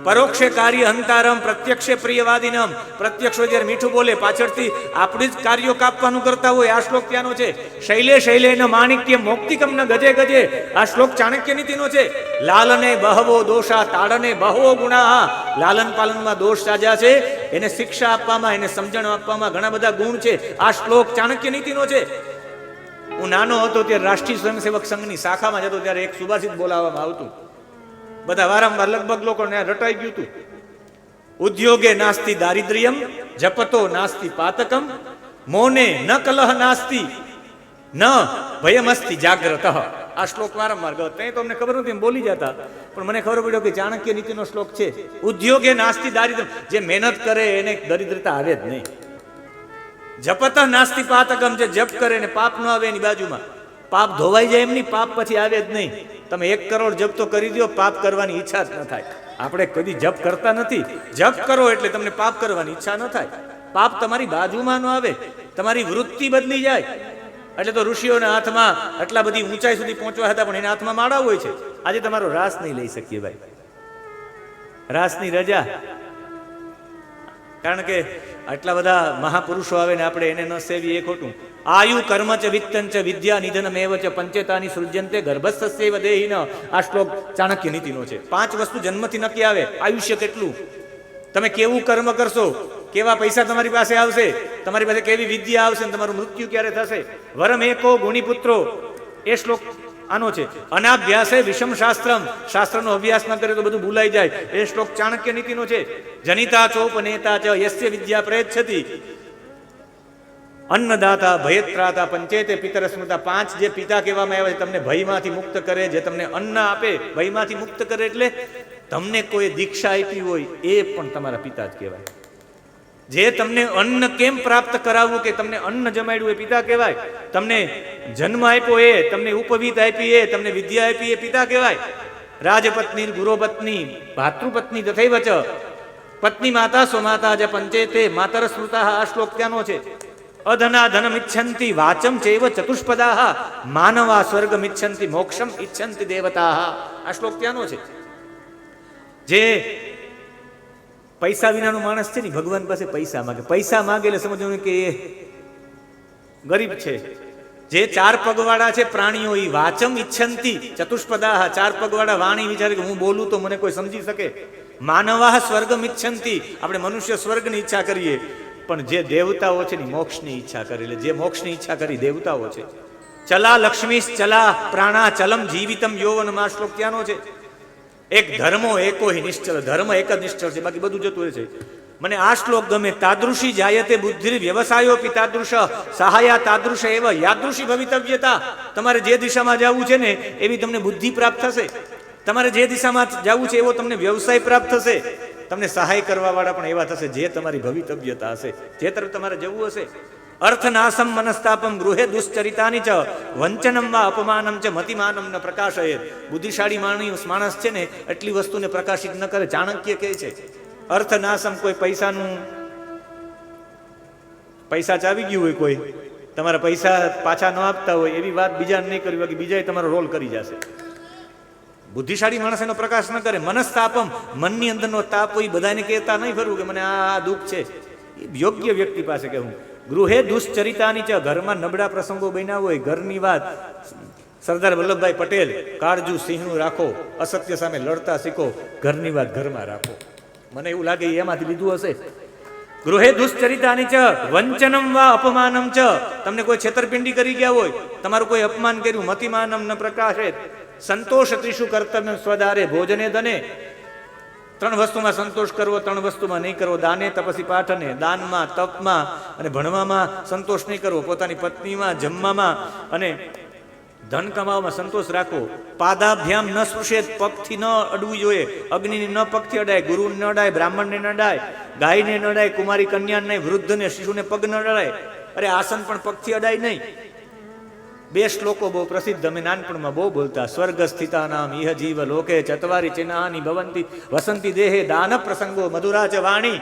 પરોક્ષે કાર્ય હંતારમ પ્રત્યક્ષે પ્રિયવાદિનમ, પ્રત્યક્ષ જ્યારે મીઠું બોલે પાછળથી આપણી જ કાર્યો કાપવાનું કરતા હોય, આ શ્લોક ત્યાંનો છે. શૈલે શૈલેન માણિક્ય મોક્તિકમ ન ગજે ગજે, આ શ્લોક ચાણક્ય નીતિનો છે. લાલને બહવો દોષા તાડને બહવો ગુણા, લાલન પાલનમાં દોષ સાજા છે, એને શિક્ષા આપવામાં, એને સમજણ આપવામાં ઘણા બધા ગુણ છે. આ શ્લોક ચાણક્ય નીતિનો છે. હું નાનો હતો ત્યારે રાષ્ટ્રીય સ્વયંસેવક સંઘની શાખામાં જતો ત્યારે એક સુભાષિત બોલાવવામાં આવતું બધા વારંવાર લગભગ લોકોને રટાઈ ગયું હતું. ઉદ્યોગે નાસ્તિ દારિદ્ર્યમ, જપતો નાસ્તિ પાતકમ, મૌને ન કલહ નાસ્તિ, ન ભયમસ્તિ જાગ્રત. આ શ્લોક વારંવાર ગયો. ત્યાં તો અમને ખબર નથી, એમ બોલી જતા, પણ મને ખબર પડ્યો કે ચાણક્ય નીતિનો શ્લોક છે. ઉદ્યોગે નાસ્તિ દારિદ્ર્યમ, જે મહેનત કરે એને દરિદ્રતા આવે જ નહીં. જપત નાસ્તિ પાતકમ, જે જપ કરે એને પાપ ન આવે એની બાજુમાં. પાપ ધોવાઈ જાય એમની, પાપ પછી આવે જ નહીં. તમે 1 કરોડ જપ તો કરી દો, પાપ કરવાની ઈચ્છા જ ન થાય. આપણે કદી જપ કરતા નથી. જપ કરો એટલે તમને પાપ કરવાની ઈચ્છા ન થાય. પાપ તમારી બાજુમાં ન આવે, તમારી વૃત્તિ બદલી જાય. એટલે તો ઋષિઓના હાથમાં આટલા બધી ઊંચાઈ સુધી પહોંચવા હતા, પણ એના હાથમાં માળા હોય છે. આજે તમારો રાસ નહીં લઈ શકીએ ભાઈ, રાસની રજા. કારણ કે આટલા બધા મહાપુરુષો આવે ને આપણે એને ન સેવીએ એ ખોટું. આયુ કર્મ ચ વિત્તં ચ વિદ્યા નિધનમેવ ચ પંચેતાની સૃજ્યંતે ગર્ભસ્થસ્યૈવ દેહિન. આ શ્લોક ચાણક્ય નીતિનો છે. 5 વસ્તુ જન્મથી નક્કી આવે. આયુષ્ય કેટલું, તમે કેવું કર્મ કરશો, કેવા પૈસા તમારી પાસે આવશે, તમારી પાસે કેવી વિદ્યા આવશે, તમારું મૃત્યુ ક્યારે થશે. વરમ એકો ગુણીપુત્રો, એ શ્લોક આનો છે. અનાભ્યાસે વિષમ શાસ્ત્રમ, શાસ્ત્રનો અભ્યાસ ન કરે તો બધું ભૂલાઈ જાય. એ શ્લોક ચાણક્ય નીતિનો છે. જનિતા ચોપનેતા ચ યસ્ય વિદ્યા પ્રયચ્છતિ, અન્નદાતા ભયત્રાતા પંચેતે પિતર સ્મૃતા. 5 જે પિતા કહેવામાં આવે છે, તમને ભયમાંથી મુક્ત કરે, જે તમને અન્ન આપે, ભયમાંથી મુક્ત કરે. એટલે તમને કોઈ દીક્ષા આપી હોય એ પણ તમારા પિતા જ કહેવાય. જે તમને અન્ન કેમ પ્રાપ્ત કરાવવું, કે તમને અન્ન જમાડ્યું એ પિતા કહેવાય. તમને જન્મ આપ્યો એ, તમને ઉપવીત આપી એ, તમને વિદ્યા આપી એ પિતા કહેવાય. રાજપત્ની ગુરોપત્ની ભાતૃપત્ની તથૈવ ચ પત્ની માતા સ્વમાતા જ પંચેતે માતર સ્મૃતા. આ શ્લોક ત્યાંનો છે. અધના ધનમ ઇચ્છંતિ વાચમ ચૈવ ચતુષ્પદાઃ, માનવા સ્વર્ગમ ઇચ્છંતિ મોક્ષમ ઇચ્છંતિ દેવતાઃ. આ શ્લોક ત્યાંનો છે. જે પૈસા વિનાનો માણસ છે ને, ભગવાન પાસે પૈસા માગે. પૈસા માગે એટલે સમજવાનું કે એ ગરીબ છે. જે 4 પગવાળા છે પ્રાણીઓ, એ વાચમ ઇચ્છંતિ ચતુષ્પદાઃ, 4 પગવાળા વાણી વિચારે કે હું બોલું તો મને કોઈ સમજી શકે. માનવાઃ સ્વર્ગમ ઇચ્છંતિ, આપણે મનુષ્ય સ્વર્ગની ઈચ્છા કરીએ, પણ જે દેવતાઓ છે ને મોક્ષની ઈચ્છા કરી. એટલે જે મોક્ષની ઈચ્છા કરી દેવતાઓ છે. ચલા લક્ષ્મીશ ચલા પ્રાણા ચલમ જીવિતમ યૌવનમ. આ શ્લોક ત્યાંનો છે. એક ધર્મો એકો હિ નિશ્ચલ, ધર્મ એક જ નિશ્ચળ છે, બાકી બધું જતું રહે છે. મને આ શ્લોક ગમે. તાદૃશી જાયતે બુદ્ધિ વ્યવસાયો પિતાદૃશ સહાયા તાદૃશ એવ યાદૃશી ભવિતવ્યતા. તમારે જે દિશામાં જવું છે ને એવી તમને બુદ્ધિ પ્રાપ્ત થશે. તમારે જે દિશામાં જવું છે એવો તમને વ્યવસાય પ્રાપ્ત થશે. તમને સહાય કરવા વાળા પણ એવા થશે જે તમારી ભવિતવ્યતા હશે, જે તરફ તમારે જવું હશે. અર્થનાશમ મનસ્તાપમ ગૃહે દુશ્ચરિતાની ચ વંચનમ વા અપમાનમ ચ મતિમાનમ ન પ્રકાશયે. બુદ્ધિશાળી માણસ છે ને એટલી વસ્તુને પ્રકાશિત ન કરે. ચાણક્ય કહે છે અર્થનાશમ, કોઈ પૈસા ચાવી ગયું હોય, કોઈ તમારા પૈસા પાછા ન આપતા હોય એવી વાત બીજાને નહીં કરવી, બાકી બીજાએ તમારો રોલ કરી જશે. બુદ્ધિશાળી માણસ એનો પ્રકાશ ન કરે. મનસ્તાપમ, મનની અંદરનો તાપ હોય, બધાને કહેતા નહીં ફરવું કે મને આ દુઃખ છે. યોગ્ય વ્યક્તિ પાસે કહેવું. ગૃહે દુશ્ચરિતાની ચ, ઘરમાં નબળા પ્રસંગો બન્યા હોય, ઘરની વાત. સરદાર વલ્લભભાઈ પટેલ, કાળજુ સિંહનું રાખો, અસત્ય સામે લડતા શીખો, ઘરની વાત ઘરમાં રાખો. મને એવું લાગે એમાંથી લીધું હશે. ગૃહે દુશ્ચરિતાની ચ વંચનમ વા અપમાનમ ચ, તમને કોઈ છેતરપિંડી કરી ગયા હોય, તમારું કોઈ અપમાન કર્યું, મતિમાનમ ન પ્રકાશેત. સંતોષ ત્રિષુ કર્તવ્ય સ્વદારે ભોજને ધને. 3 વસ્તુમાં સંતોષ કરવો, 3 વસ્તુમાં નહીં કરવો. દાને તપસી પાઠને, દાનમાં, તપમાં અને ભણવામાં સંતોષ નહીં કરવો. પોતાની પત્નીમાં, જમવામાં અને ધન કમાવામાં સંતોષ રાખવો. પાદાભ્યામ ન સ્પૃશેત, પગથી ન અડવું જોઈએ. અગ્નિને ન પગથી અડાય, ગુરુને ન અડાય, બ્રાહ્મણને ન અડાય, ગાયને ન અડાય, કુમારી કન્યાને નહીં, વૃદ્ધને શિશુને પગ ન અડાય. અરે આસન પણ પગથી અડાય નહીં. 2 શ્લોકો બહુ પ્રસિદ્ધ, અમે નાનપણમાં બહુ બોલતા. સ્વર્ગ સ્થિતા નામ ઇહ જીવ લોકે ચત્વારી ચિહ્નાની ભવંતી વસંતી દેહે દાન પ્રસંગો મધુરા ચ વાણી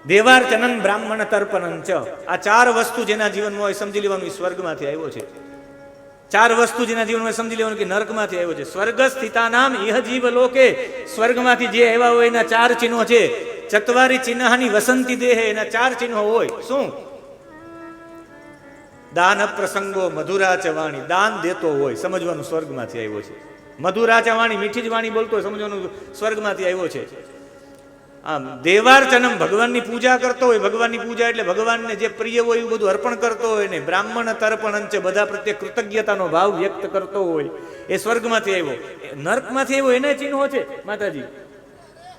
દેવાર્ચનન બ્રાહ્મણ તર્પણન ચ. આ 4 વસ્તુ જેના જીવનમાં હોય સમજી લેવાનું સ્વર્ગમાંથી આવ્યો છે. 4 વસ્તુ જેના જીવનમાં સમજી લેવાનું કે નર્કમાંથી આવ્યો છે. સ્વર્ગ સ્થિતા નામ ઇહ જીવ લોકે, સ્વર્ગમાંથી જે આવ્યા હોય એના 4 ચિહ્નો છે. ચત્વારી ચિહ્નાની વસંતી દેહે, એના 4 ચિહ્નો હોય. શું? દાન પ્રસંગો મધુરા ચ વાણી, દાન દેતો હોય, સમજવાનું સ્વર્ગમાંથી આવ્યો છે. મધુરા ચ વાણી, મીઠી જ વાણી બોલતો હોય, સમજવાનું સ્વર્ગમાંથી આવ્યો છે. આમ દેવાર્ચનમ ભગવાનની પૂજા કરતો હોય, ભગવાનની પૂજા એટલે ભગવાનને જે પ્રિય હોય એવું બધું અર્પણ કરતો હોય ને બ્રાહ્મણ તર્પણ છે બધા પ્રત્યે કૃતજ્ઞતાનો ભાવ વ્યક્ત કરતો હોય, એ સ્વર્ગમાંથી આવ્યો. નર્કમાંથી આવ્યો એના ચિહ્નો છે માતાજી.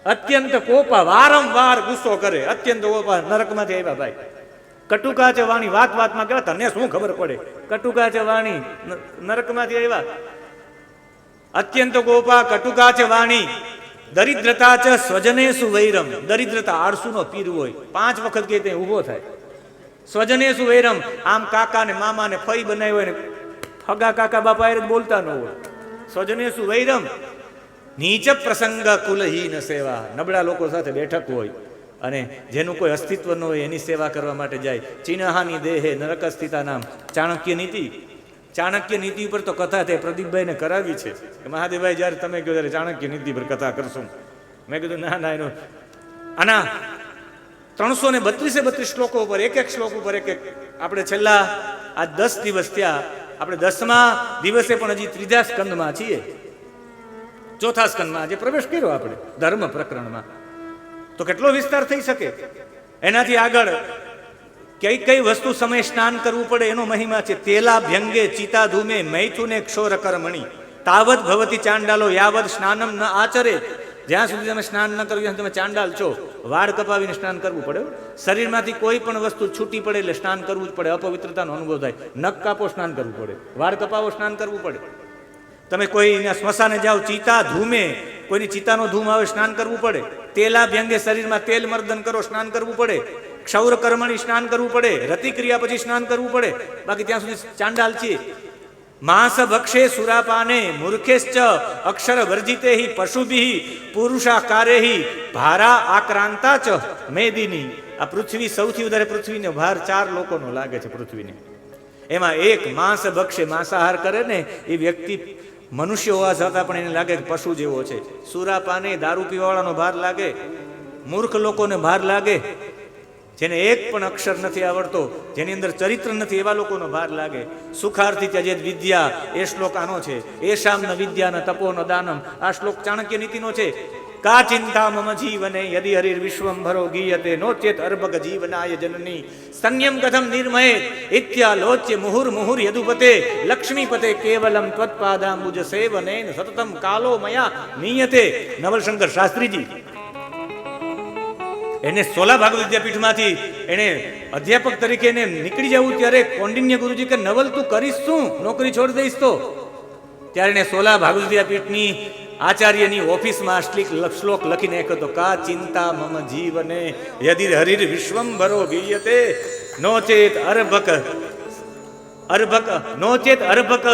અત્યંત કોપા, વારંવાર ગુસ્સો કરે, અત્યંત કોપા નરકમાંથી આવ્યા ભાઈ. કટુકા છે વાણી, વાત વાતમાં કહેવાય તને શું ખબર પડે, કટુકા છે વાણી નરકમાંથી આવ્યા. અત્યંત કોપા કટુકા છે વાણી, દરિદ્રતા ચ સ્વજનેસુ વૈરમ. દરિદ્રતા આળસુનો પીર હોય, 5 વખત કે તે ઊભો થાય. સ્વજનેસુ વૈરમ, આમ કાકા ને મામા ને ફઈ બનાવ્યો હોય ને હગા કાકા બાપા એ બોલતા ન હોય. સ્વજનેસુ વૈરમ. નીચ પ્રસંગ કુલહીન સેવા, નબળા લોકો સાથે બેઠક હોય અને જેનું કોઈ અસ્તિત્વ ન હોય એની સેવા કરવા માટે જાય. ચિન્હાની દેહે નરક સ્થિતા નામ. ચાણક્ય નીતિ, ચાણક્ય નીતિ ઉપર તો કથા તે પ્રદીપભાઈને કરાવી છે કે મહાદેવભાઈ જ્યારે તમે કહો ત્યારે ચાણક્ય નીતિ પર કથા કરશું. મેં કીધું ના ના, એનો આના 332 શ્લોકો ઉપર એક શ્લોક ઉપર એક આપણે છેલ્લા આ 10 દિવસ થયા, આપણે 10મા દિવસે પણ હજી 3જા સ્કંદમાં છીએ, 4થા સ્કંદમાં આજે પ્રવેશ કર્યો આપણે ધર્મ પ્રકરણમાં. તો કેટલો વિસ્તાર થઈ શકે એનાથી આગળ. કઈ કઈ વસ્તુ સમય સ્નાન કરવું પડે એનો મહિમા છે. તેલા ભ્યંગે ચિતા ધૂમે મૈથુને ક્ષોર કર્મણી તાવત ભવતી ચાંડાલો યાવત સ્નાનમ ન આચરે. જ્યાં સુધી તમે સ્નાન ન કર્યું ત્યાં તમે ચાંડાલ છો. વાળ કપાવીને સ્નાન કરવું પડે. શરીરમાંથી કોઈ પણ વસ્તુ છૂટી પડે એટલે સ્નાન કરવું જ પડે, અપવિત્રતાનો અનુભવ થાય. નખ કાપો સ્નાન કરવું પડે, વાળ કપાવો સ્નાન કરવું પડે. તમે કોઈના સ્મશાને જાઓ, ચિતા ધૂમે, કોઈની ચિતાનો ધૂમ આવે સ્નાન કરવું પડે. તેલા ભ્યંગે શરીરમાં તેલ મર્દન કરો સ્નાન કરવું પડે. ક્ષૌર કર્મણી સ્નાન કરવું પડે, રતિક્રિયા પછી સ્નાન કરવું પડે. બાકી ત્યાં સુધી ચાંડાલ છે. માંસ ભક્ષે સુરાપાને મૂર્ખેશ્ચ અક્ષર વર્જિતે પશુભિ પુરુષાકારે ભારા આક્રાંતા ચ મેદિની. આ પૃથ્વી સૌથી વધારે પૃથ્વીનો ભાર 4 લોકોનો લાગે છે પૃથ્વીને. એમાં એક માંસ ભક્ષે, માંસાહાર કરે ને એ વ્યક્તિ મનુષ્ય હોવા છતાં પણ એને લાગે કે પશુ જેવો છે. સુરાપાને દારૂ પીવાવાળાનો ભાર લાગે, મૂર્ખ લોકોને ભાર લાગે, જેને એક પણ અક્ષર નથી આવડતો, જેની અંદર ચરિત્ર નથી એવા લોકોનો ભાર લાગે. સુખાર્થી ત્યજેત વિદ્યા, એ શ્લોક આનો છે. એશામ ન વિદ્યા ન તપો ન દાનમ, આ શ્લોક ચાણક્ય નીતિનો છે. કા ચિંતા મમ જીવને યદિ હરિર વિશ્વંભરો ગીયતે નો ચેત અર્ભક જીવનાય જનની સંયમ કથમ નિર્મયે ઇત્યાલોચ્ય મુહુર મુહુર યદુપતે લક્ષ્મીપતે કેવલમ ત્વત્પાદાંબુજ સેવનેન સતતમ કાલો મયા નિયતે. નવલશંકર શાસ્ત્રીજી એને સોલા ભાગવત વિદ્યાપીઠમાંથી એને અધ્યાપક તરીકે એને નીકળી જવું ત્યારે કૌંડિન્ય ગુરુજી કે નવલ તું કરીશ શું, નોકરી છોડી દઈશ તો? ત્યારે એને સોલા ભાગવત વિદ્યાપીઠની આચાર્યની ઓફિસમાં શ્લોક લખીને એક હતો. કા ચિંતા મમ જીવને યદિ હરિર વિશ્વંભરો ગીયતે નો ચેત અર્ભક અર્ભક નો ચેત અર્ભક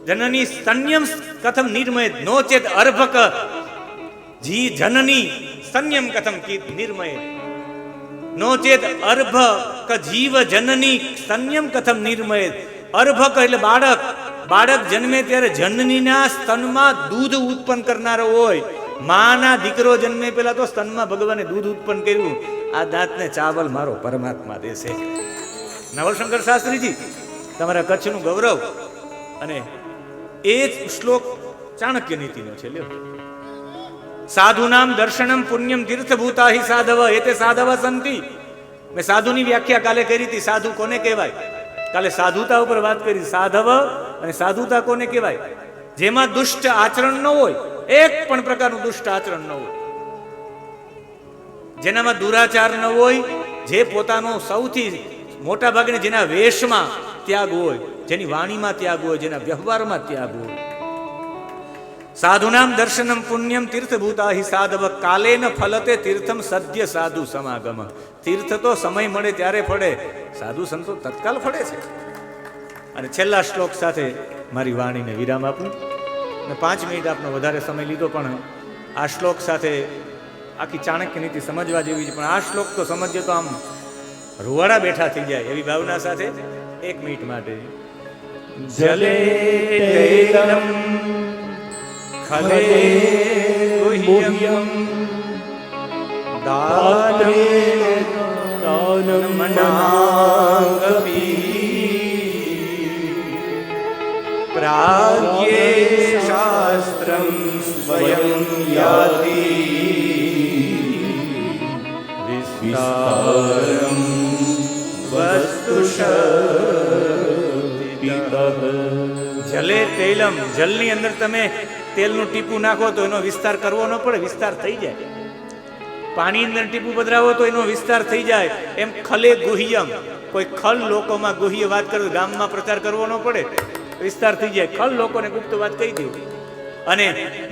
જનની સંયમ કથમ નિર્મય નો ચેત અર્ભક જી જનની સંયમ કથમ નિર્મય નો ચેત અર્ભક જીવ જનની સંયમ કથમ નિર્મય. અર્ભક એટલે બાળક, બાળક જન્મે ત્યારે જનનીના સ્તનમાં દૂધ ઉત્પન્ન કરનારો હોય. માના દીકરો જન્મે પેલા તો સ્તનમાં ભગવાને દૂધ ઉત્પન્ન કર્યું. આ દાંતને ચાવલ મારો પરમાત્મા દેશે. નવલશંકર શાસ્ત્રીજી તમારા કચ્છનું ગૌરવ. અને એ જ શ્લોક ચાણક્ય નીતિનો છે. લ્યો, સાધુનામ દર્શનમ પુણ્યમ તીર્થભૂતા હિ સાધવ એતે સાધવ સંતિ. મેં સાધુની વ્યાખ્યા કાલે કરી હતી. સાધુ કોને કહેવાય? કાલે સાધુતા ઉપર વાત કરી. સાધવ અને સાધુતા કોને કહેવાય? જેમાં દુષ્ટ આચરણ ન હોય, એક પણ પ્રકારનું દુષ્ટ આચરણ ન હોય, જેનામાં દુરાચાર ન હોય, જે પોતાનો સૌથી મોટા ભાગને જેના વેશમાં ત્યાગ હોય, જેની વાણીમાં ત્યાગ હોય, જેના વ્યવહારમાં ત્યાગ હોય. સાધુનામ દર્શનમ પુણ્યમ તીર્થભૂતા હિ સાધવ કાલેન ફલતે તીર્થમ સદ્ય સાધુ સમાગમ. તીર્થ તો સમય મળે ત્યારે ફળે, સાધુ સંતો તત્કાલ ફળે છે. અને છેલ્લા શ્લોક સાથે મારી વાણીને વિરામ આપું. અને 5 મિનિટ આપનો વધારે સમય લીધો, પણ આ શ્લોક સાથે આખી ચાણક્ય નીતિ સમજવા જેવી છે. પણ આ શ્લોક તો સમજીએ તો આમ રૂવાડા બેઠા થઈ જાય એવી ભાવના સાથે 1 મિનિટ માટે. જલે તૈલમ ખલે ગુહ્યમ દાતે દાનમ મનાગપી પ્રાગ્યે શાસ્ત્રમ સ્વયં યાતિ સારમ વસ્તુ જલે તૈલમ, જલની અંદર તમે તેલનું ટીપું નાખો તો એનો વિસ્તાર કરવો ન પડે, વિસ્તાર થઈ જાય. પાણી અંદર ટીપું પધરાવો તો એનો વિસ્તાર થઈ જાય. એમ ખલે ગુહ્યમ, કોઈ ખલ લોકોમાં ગુહ્ય વાત કરે, ગામમાં પ્રચાર કરવો ન પડે, વિસ્તાર થઈ જાય. ખલ લોકોને ગુપ્ત વાત કહી દઉં. અને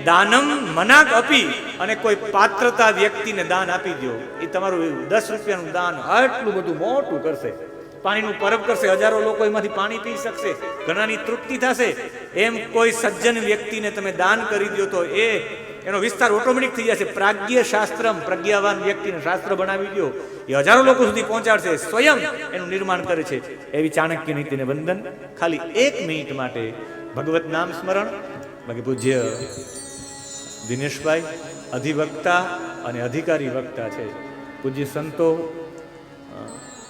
દાનમ મનાક આપી, અને કોઈ પાત્રતા વ્યક્તિને દાન આપી દો. એ તમારું 10 રૂપિયાનું દાન આટલું બધું મોટું કરશે, પાણીનું પરબ કરશે, હજારો લોકો એમાંથી પાણી પી શકશે, ઘણાની તૃપ્તિ થશે. એમ કોઈ સજ્જન વ્યક્તિને તમે દાન કરી દો તો એનો વિસ્તાર ઓટોમેટિક થઈ જશે. પ્રાજ્ઞ શાસ્ત્રમ, પ્રજ્ઞાવાન વ્યક્તિને શાસ્ત્ર બનાવી દો, એ હજારો લોકો સુધી પહોંચાડશે, સ્વયં એનું નિર્માણ કરે છે. એવી ચાણક્ય નીતિને વંદન. ખાલી 1 મિનિટ માટે ભગવત નામ સ્મરણ. બાકી પૂજ્ય દિનેશભાઈ અધિવક્તા અને અધિકારી વક્તા છે. પૂજ્ય સંતો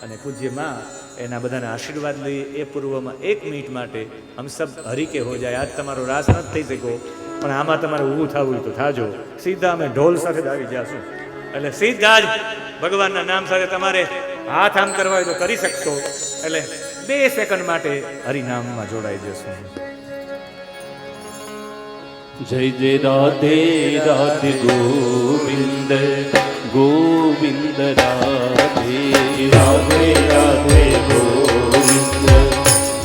અને પૂજ્ય માં, એના બધાના આશીર્વાદ લઈએ એ પૂર્વમાં 1 મિનિટ માટે હમ સબ હરિ કે હો જાય. આજ તમારો રાસ નથી થઈ શક્યો, પણ આમાં તમારે ઊભું થવું તો થાજો. સીધા અમે ઢોલ સાથે જ આવી જશું, એટલે સીધા જ ભગવાનના નામ સાથે તમારે હાથ આમ કરવા હોય તો કરી શકશો. એટલે 2 સેકન્ડ માટે હરિનામમાં જોડાઈ જશું. જય જય રાધે રાધે ગોવિંદ ગોવિંદ રાધે રાધે રાધે ગોવિંદ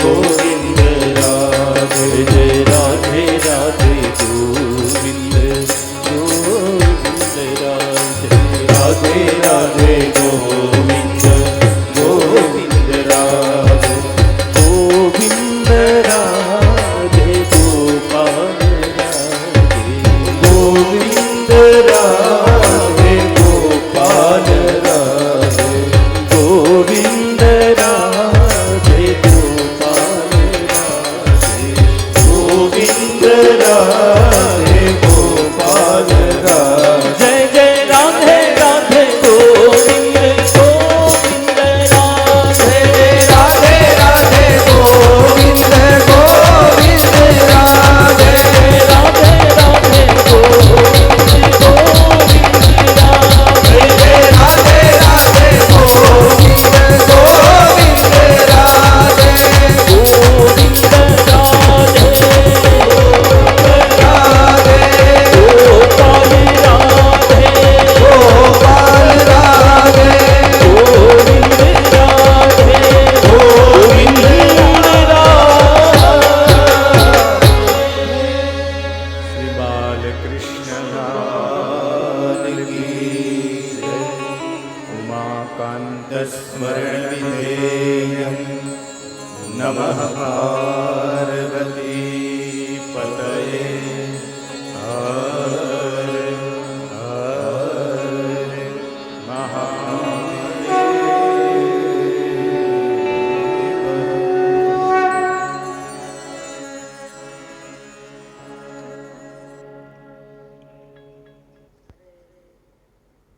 ગોવિંદ રાધે જય રાધે રાધે ગોવિંદ ગોવિંદ રાધે રાધે રાધે ગોવિંદ ગોવિંદ રાધે ગોવિંદ રાધે ગોપાલ ગોવિંદ રાધે ગોપાલ રાધે ગોવિંદ રાધે ગોપાલ રાધે ગોવિંદ રાધે ગોપાલ રાધે જય જય રાધે રાધે ગોવિંદ ગોવિંદ રાધે રાધે રાધે ગોવિંદ ગોવિંદ રાધે રાધે રાધે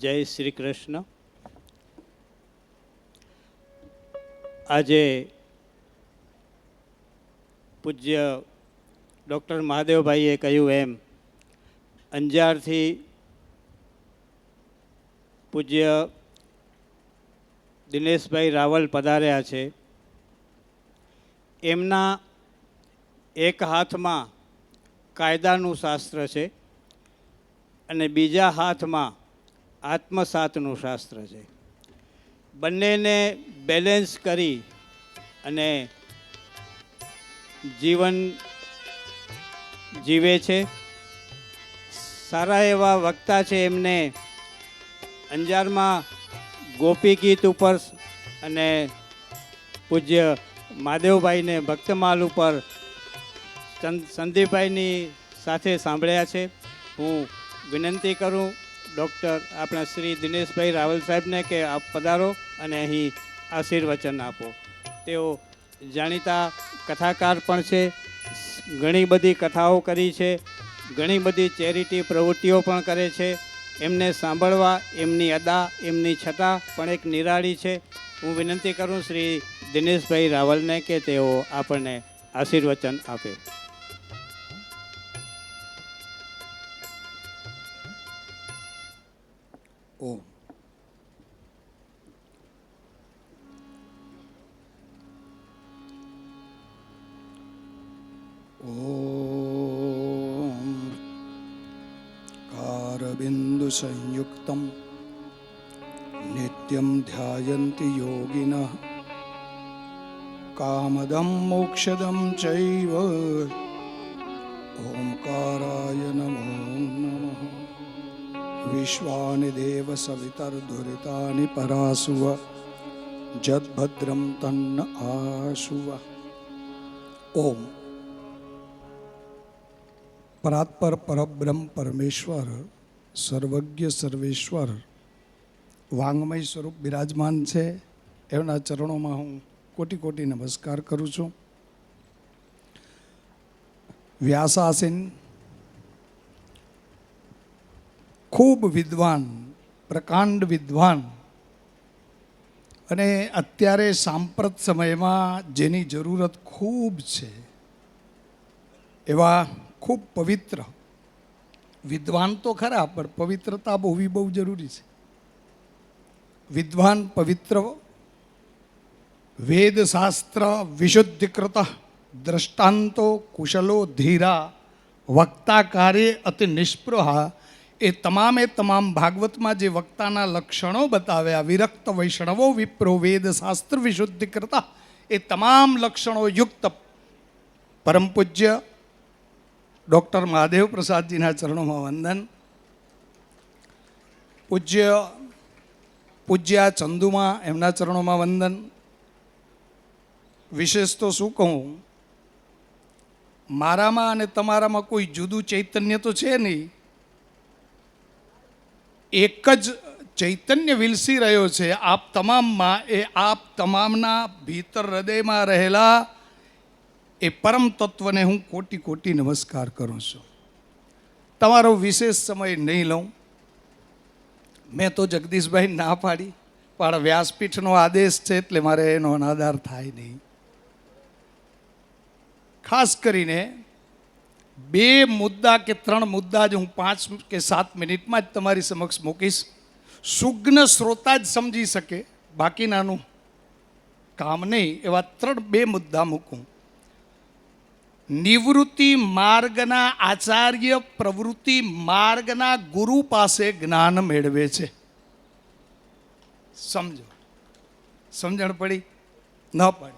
જય શ્રી કૃષ્ણ. આજે પૂજ્ય ડૉક્ટર મહાદેવભાઈએ કહ્યું એમ, અંજારથી પૂજ્ય દિનેશભાઈ રાવલ પધાર્યા છે. એમના એક હાથમાં કાયદાનું શાસ્ત્ર છે અને બીજા હાથમાં આત્મસાતનું શાસ્ત્ર છે. બંનેને બેલેન્સ કરી અને જીવન જીવે છે. સારા એવા વક્તા છે. એમને અંજારમાં ગોપી ગીત ઉપર અને પૂજ્ય મહાદેવભાઈને ભક્તમાલ ઉપર સંદીપભાઈની સાથે સાંભળ્યા છે. હું વિનંતી કરું ડૉક્ટર આપણા શ્રી દિનેશભાઈ રાવલ સાહેબને કે આપ પધારો અને અહીં આશીર્વચન આપો. તેઓ જાણીતા કથાકાર પણ છે, ઘણી બધી કથાઓ કરી છે, ઘણી બધી ચેરિટી પ્રવૃત્તિઓ પણ કરે છે. એમને સાંભળવા એમની અદા એમની છતાં પણ એક નિરાળી છે. હું વિનંતી કરું શ્રી દિનેશભાઈ રાવલને કે તેઓ આપણને આશીર્વચન આપે. ઓમ. ઓમ કારબિંદુ સંયુક્તમ નિત્યમ ધ્યાયન્તિ યોગિનઃ કામદમ મોક્ષદમ ચૈવ ઓમકારાય નમો નમઃ. વિશ્વાનિ દેવ સવિતર્દુરિતાનિ પરાસુવ જદ્ભદ્રમ તન્ન આશુવ. ઓમ. પરાત્પર પરબ્રહ્મ પરમેશ્વર સર્વજ્ઞ સર્વેશ્વર વાંગમય સ્વરૂપ બિરાજમાન છે. એમના ચરણોમાં હું કોટી કોટી નમસ્કાર કરું છું. વ્યાસાસીન ખૂબ વિદ્વાન, પ્રકાંડ વિદ્વાન અને અત્યારે સાંપ્રત સમયમાં જેની જરૂરત ખૂબ છે એવા ખૂબ પવિત્ર વિદ્વાન તો ખરા, પણ પવિત્રતા હોવી બહુ જરૂરી છે. વિદ્વાન પવિત્ર વેદશાસ્ત્ર વિશુદ્ધિકૃત દ્રષ્ટાંતો કુશલો ધીરા વક્તા કાર્ય અતિ નિષ્પૃહા. એ તમામે તમામ ભાગવતમાં જે વક્તાના લક્ષણો બતાવ્યા, વિરક્ત વૈષ્ણવો વિપ્રો વેદશાસ્ત્ર વિશુદ્ધિકૃત, એ તમામ લક્ષણો યુક્ત પરમ પૂજ્ય ડૉક્ટર મહાદેવ પ્રસાદજીના ચરણોમાં વંદન. પૂજ્યા ચંદુમાં એમના ચરણોમાં વંદન. વિશેષ તો શું કહું, મારામાં અને તમારામાં કોઈ જુદું ચૈતન્ય તો છે નહીં, એક જ ચૈતન્ય વિલસી રહ્યો છે આપ તમામમાં. એ આપ તમામના ભીતર હૃદયમાં રહેલા એ પરમ તત્વને હું કોટી કોટી નમસ્કાર કરું છું. તમારો વિશેષ સમય નહીં લઉં. મેં તો જગદીશભાઈ ના પાડી, પણ વ્યાસપીઠનો આદેશ છે એટલે મારે એનો અનાદર થાય નહીં. ખાસ કરીને 2 મુદ્દા કે 3 મુદ્દા જ હું 5 કે 7 મિનિટમાં જ તમારી સમક્ષ મૂકીશ. સુગ્ન શ્રોતા જ સમજી શકે, બાકીનાનું કામ નહીં. એવા 2 મુદ્દા મૂકું. નિવૃત્તિ માર્ગના આચાર્ય પ્રવૃત્તિ માર્ગના ગુરુ પાસે જ્ઞાન મેળવે છે. સમજો, સમજણ પડી ન પડી?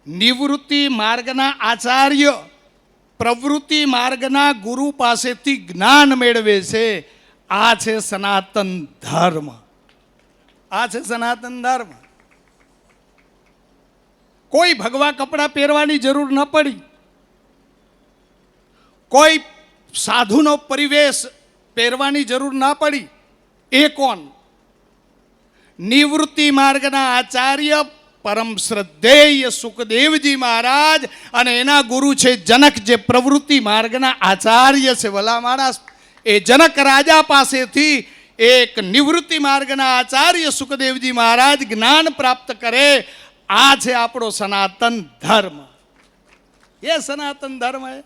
નિવૃત્તિ માર્ગના આચાર્ય પ્રવૃત્તિ માર્ગના ગુરુ પાસેથી જ્ઞાન મેળવે છે. આ છે સનાતન ધર્મ. આ છે સનાતન ધર્મ. કોઈ ભગવા કપડાં પહેરવાની જરૂર ન પડી, કોઈ સાધુનો પરિવેશ પહેરવાની જરૂર ના પડી. એ કોણ? નિવૃત્તિ માર્ગના આચાર્ય પરમ શ્રદ્ધેય સુખદેવજી મહારાજ અને એના ગુરુ છે જનક, જે પ્રવૃત્તિ માર્ગના આચાર્ય છે. ભલા માણસ, એ જનક રાજા પાસેથી એક નિવૃત્તિ માર્ગના આચાર્ય સુખદેવજી મહારાજ જ્ઞાન પ્રાપ્ત કરે. આ છે આપણો સનાતન ધર્મ. એ સનાતન ધર્મ હે.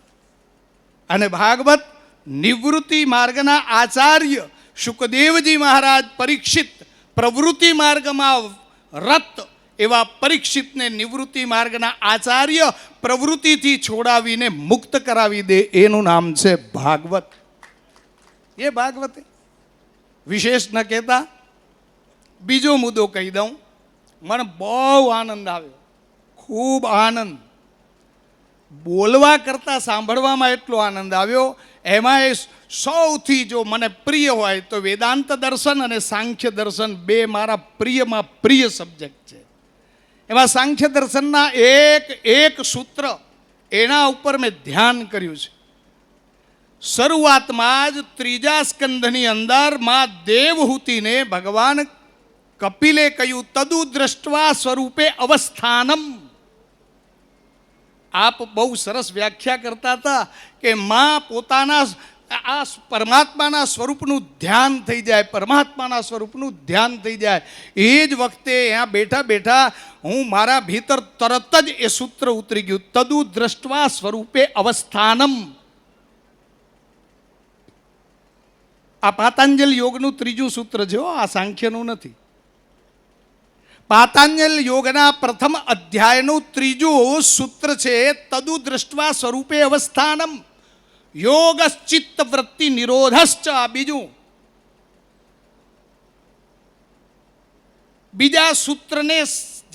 અને ભાગવત નિવૃત્તિ માર્ગના આચાર્ય સુખદેવજી મહારાજ પરીક્ષિત પ્રવૃત્તિ માર્ગમાં રત એવા પરીક્ષિતને નિવૃત્તિ માર્ગના આચાર્ય પ્રવૃત્તિથી છોડાવીને મુક્ત કરાવી દે. એનું નામ છે ભાગવત. એ ભાગવત વિશેષ ન કહેતા બીજો મુદ્દો કહી દઉં. મને બહુ આનંદ આવ્યો, ખૂબ આનંદ. બોલવા કરતાં સાંભળવામાં એટલો આનંદ આવ્યો. એમાં એ સૌથી જો મને પ્રિય હોય તો વેદાંત દર્શન અને સાંખ્ય દર્શન 2 મારા પ્રિયમાં પ્રિય સબ્જેક્ટ છે. એમાં સાંખ્ય દર્શનના એક સૂત્ર એના ઉપર મેં ધ્યાન કર્યું છે. શરૂઆતમાં જ 3જા સ્કંધની અંદર માં દેવહૂતિને ભગવાન કપિલે કહ્યું તદુ દ્રષ્ટવા સ્વરૂપે અવસ્થાનમ. આપ બહુ સરસ વ્યાખ્યા કરતા હતા કે માં પોતાના આ પરમાત્માના સ્વરૂપનું ધ્યાન થઈ જાય, પરમાત્માના સ્વરૂપનું ધ્યાન થઈ જાય. એ જ વખતે અહીંયા બેઠા બેઠા હું મારા ભીતર તરત જ એ સૂત્ર ઉતરી ગયું, તદુ દ્રષ્ટવા સ્વરૂપે અવસ્થાનમ. આ પાતાંજલ યોગનું ત્રીજું સૂત્ર છે, આ સાંખ્યનું નથી. પાતાંજલ યોગના પ્રથમ અધ્યાયનું ત્રીજું સૂત્ર છે તદુ દ્રષ્ટવા સ્વરૂપે અવસ્થાનમ યોગશ્ચિત્ત વૃત્તિ નિરોધશ્ચ. આ બીજા સૂત્રને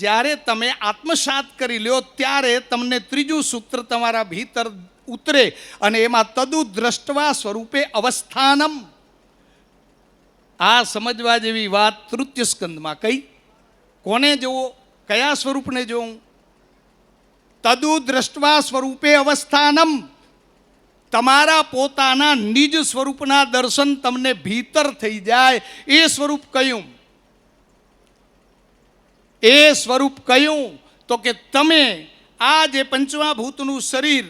જ્યારે તમે આત્મસાત કરી લ્યો ત્યારે તમને ત્રીજું સૂત્ર તમારા ભીતર ઉતરે અને એમાં તદુ દ્રષ્ટવા સ્વરૂપે અવસ્થાનમ. આ સમજવા જેવી વાત તૃતીય સ્કંદમાં કઈ, કોને જોવો, કયા સ્વરૂપને જોવું? તદુ દ્રષ્ટવા સ્વરૂપે અવસ્થાનમ. તમારા પોતાના નિજ સ્વરૂપના દર્શન તમને ભીતર થઈ જાય એ સ્વરૂપ કયું? એ સ્વરૂપ કયું? તો કે તમે આ જે પંચમહાભૂતનું શરીર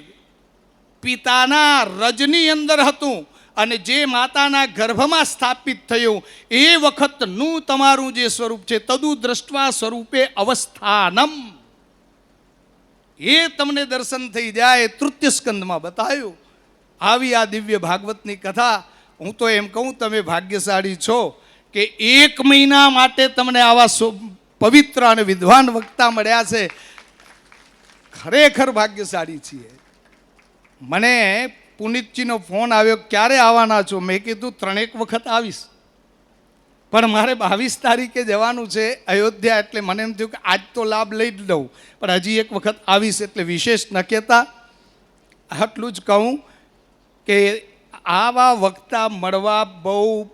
પિતાના રજની અંદર હતું અને જે માતાના ગર્ભમાં સ્થાપિત થયું એ વખતનું તમારું જે સ્વરૂપ છે તદુ દ્રષ્ટવા સ્વરૂપે અવસ્થાનમ, એ તમને દર્શન થઈ જાય. તૃતીય સ્કંદમાં બતાવ્યું. આવી આ દિવ્ય ભાગવતની કથા. હું તો એમ કહું તમે ભાગ્યશાળી છો કે 1 મહિના માટે તમને આવા પવિત્ર અને વિદ્વાન વક્તા મળ્યા છે. ખરેખર ભાગ્યશાળી છીએ. મને પુનિતજીનો ફોન આવ્યો, ક્યારે આવવાના છો? મેં કીધું 3 વખત આવીશ, પણ મારે 22 તારીખે જવાનું છે અયોધ્યા, એટલે મને એમ થયું કે આજ તો લાભ લઈ જ લઉં, પણ હજી 1 વખત આવીશ. એટલે વિશેષ ન કહેતા આટલું જ કહું કે આવા વક્તા મળવા બહુ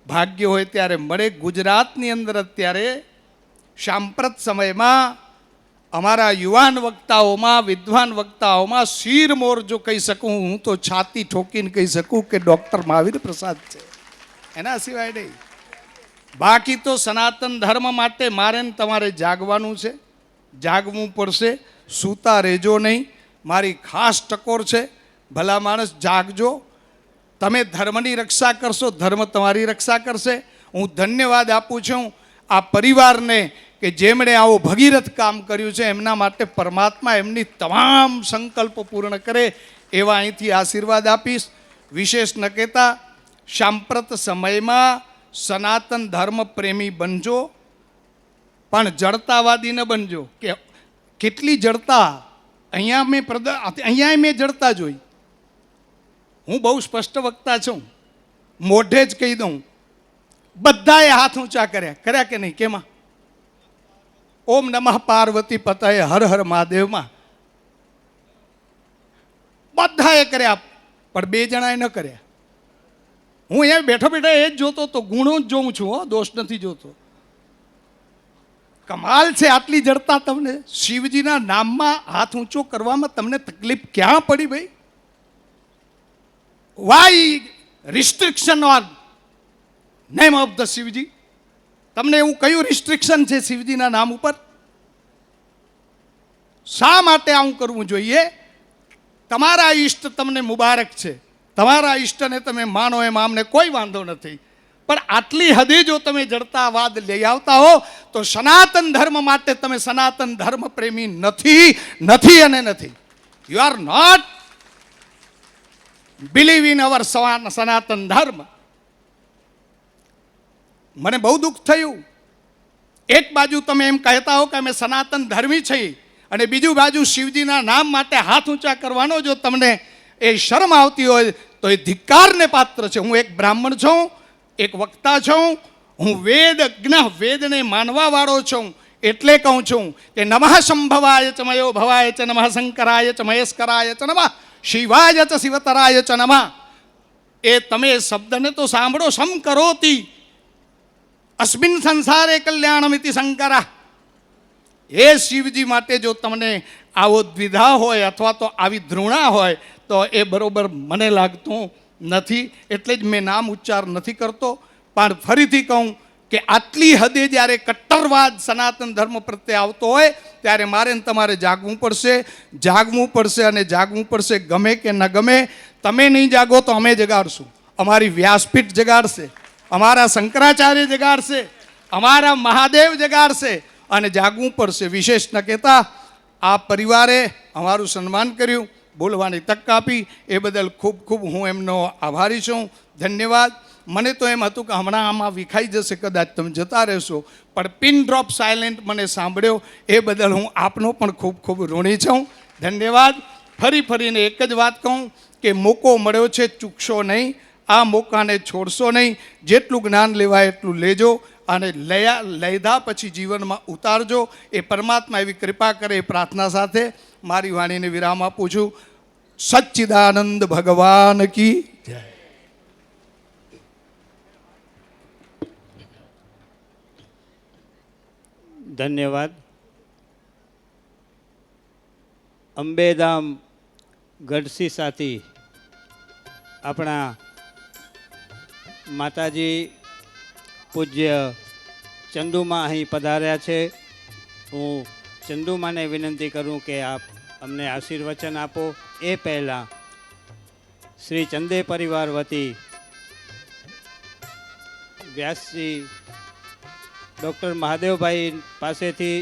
ભાગ્ય હોય ત્યારે મળે. ગુજરાતની અંદર અત્યારે સાંપ્રત સમયમાં અમારા યુવાન વક્તાઓમાં, વિદ્વાન વક્તાઓમાં શિરમોર જો કહી શકું, હું તો છાતી ઠોકીને કહી શકું કે ડૉક્ટર મહાવીર પ્રસાદ છે, એના સિવાય નહીં. બાકી તો સનાતન ધર્મ માટે મારે ને તમારે જાગવાનું છે, જાગવું પડશે. સૂતા રહેજો નહીં, મારી ખાસ ટકોર છે. ભલા માણસ જાગજો. તમે ધર્મની રક્ષા કરશો, ધર્મ તમારી રક્ષા કરશે. હું ધન્યવાદ આપું છું આ પરિવારને કે જેમણે આવો ભગીરથ કામ કર્યું છે. એમના માટે પરમાત્મા એમની તમામ સંકલ્પો પૂર્ણ કરે એવા અહીંથી આશીર્વાદ આપીશ. વિશેષ ન કહેતા સાંપ્રત સમયમાં સનાતન ધર્મ પ્રેમી બનજો, પણ જડતાવાદી ન બનજો. કે કેટલી જડતા અહીંયા મેં જડતા જોઈ. હું બહુ સ્પષ્ટ વક્તા છું, મોઢે જ કહી દઉં. બધાએ હાથ ઊંચા કર્યા કે નહીં? કેમાં? ઓમ નમઃ પાર્વતી પતયે હર હર મહાદેવમાં બધાએ કર્યા, પણ 2 જણાએ ન કર્યા. હું અહીંયા બેઠો બેઠા એ જ જોતો તો, ગુણો જ જોઉં છું, દોષ નથી જોતો. કમાલ છે આટલી જડતા તમને. શિવજીના નામમાં હાથ ઊંચો કરવામાં તમને તકલીફ ક્યાં પડી ભાઈ? Why restriction on name of the Shivji? તમને એવું કયું રિસ્ટ્રિક્શન છે શિવજીના નામ ઉપર? શા માટે આવું કરવું જોઈએ? તમારા ઈષ્ટ તમને મુબારક છે, તમારા ઈષ્ટને તમે માનો એમાં અમને કોઈ વાંધો નથી, પણ આટલી હદે જો તમે જડતાવાદ લઈ આવતા હો તો સનાતન ધર્મ માટે તમે સનાતન ધર્મ પ્રેમી નથી અને નથી. You are not believe in our Sanatan Dharma. મને બહુ દુઃખ થયું. એક બાજુ તમે એમ કહેતા હો કે અમે સનાતન ધર્મી છીએ અને બીજું બાજુ શિવજીના નામ માટે હાથ ઊંચા કરવાનો જો તમને એ શરમ આવતી હોય તો એ ધિક્કારને પાત્ર છે. હું એક બ્રાહ્મણ છું, એક વક્તા છું, હું વેદને માનવા વાળો છું. એટલે કહું છું કે નમઃ સંભવાય ચ મયો ભવાય ચ નમઃ શંકરાય ચ મહેશ્કરાય ચ નમઃ શિવાય ચ શિવતરાય ચ નમઃ. એ તમે શબ્દને તો સાંભળો. સમ કરોતિ અસ્મિન સંસારે કલ્યાણમિતિ શંકરા. એ શિવજી માટે જો તમને આવો દ્વિધા હોય અથવા તો આવી ધૃણા હોય તો એ બરોબર મને લાગતું નથી. એટલે જ મેં નામ ઉચ્ચાર નથી કરતો. પણ ફરીથી કહું કે આટલી હદે જ્યારે કટ્ટરવાદ સનાતન ધર્મ પ્રત્યે આવતો હોય ત્યારે મારે ને તમારે જાગવું પડશે અને જાગવું પડશે. ગમે કે ન ગમે, તમે નહીં જાગો તો અમે જગાડશું. અમારી વ્યાસપીઠ જગાડશે, અમારા શંકરાચાર્ય જગાડશે, અમારા મહાદેવ જગાડશે અને જાગવું પડશે. વિશેષ ન કહેતા આ પરિવારે અમારું સન્માન કર્યું, બોલવાની તક આપી, એ બદલ ખૂબ ખૂબ હું એમનો આભારી છું. ધન્યવાદ. મને તો એમ હતું કે હમણાં આમાં વિખાઈ જશે, કદાચ તમે જતા રહેશો, પણ પિન ડ્રોપ સાયલેન્ટ મને સાંભળ્યો એ બદલ હું આપનો પણ ખૂબ ખૂબ ઋણી છું. ધન્યવાદ. ફરીને એક જ વાત કહું કે મોકો મળ્યો છે, ચૂકશો નહીં, આ મોકાને છોડશો નહીં. જેટલું જ્ઞાન લેવાય એટલું લેજો અને લીધા પછી જીવનમાં ઉતારજો. એ પરમાત્મા એવી કૃપા કરે એ પ્રાર્થના સાથે મારી વાણીને વિરામ આપું છું. સચ્ચિદાનંદ ભગવાન કી જય. ધન્યવાદ. અંબેધામ ગઢસી સાથી આપણા માતાજી પૂજ્ય ચંદુમા અહીં પધાર્યા છે. હું ચંદુમાને વિનંતી કરું કે આપ અમને આશીર્વચન આપો. એ પહેલાં શ્રી ચંદે પરિવાર વતી વ્યાસજી ડૉક્ટર મહાદેવભાઈ પાસેથી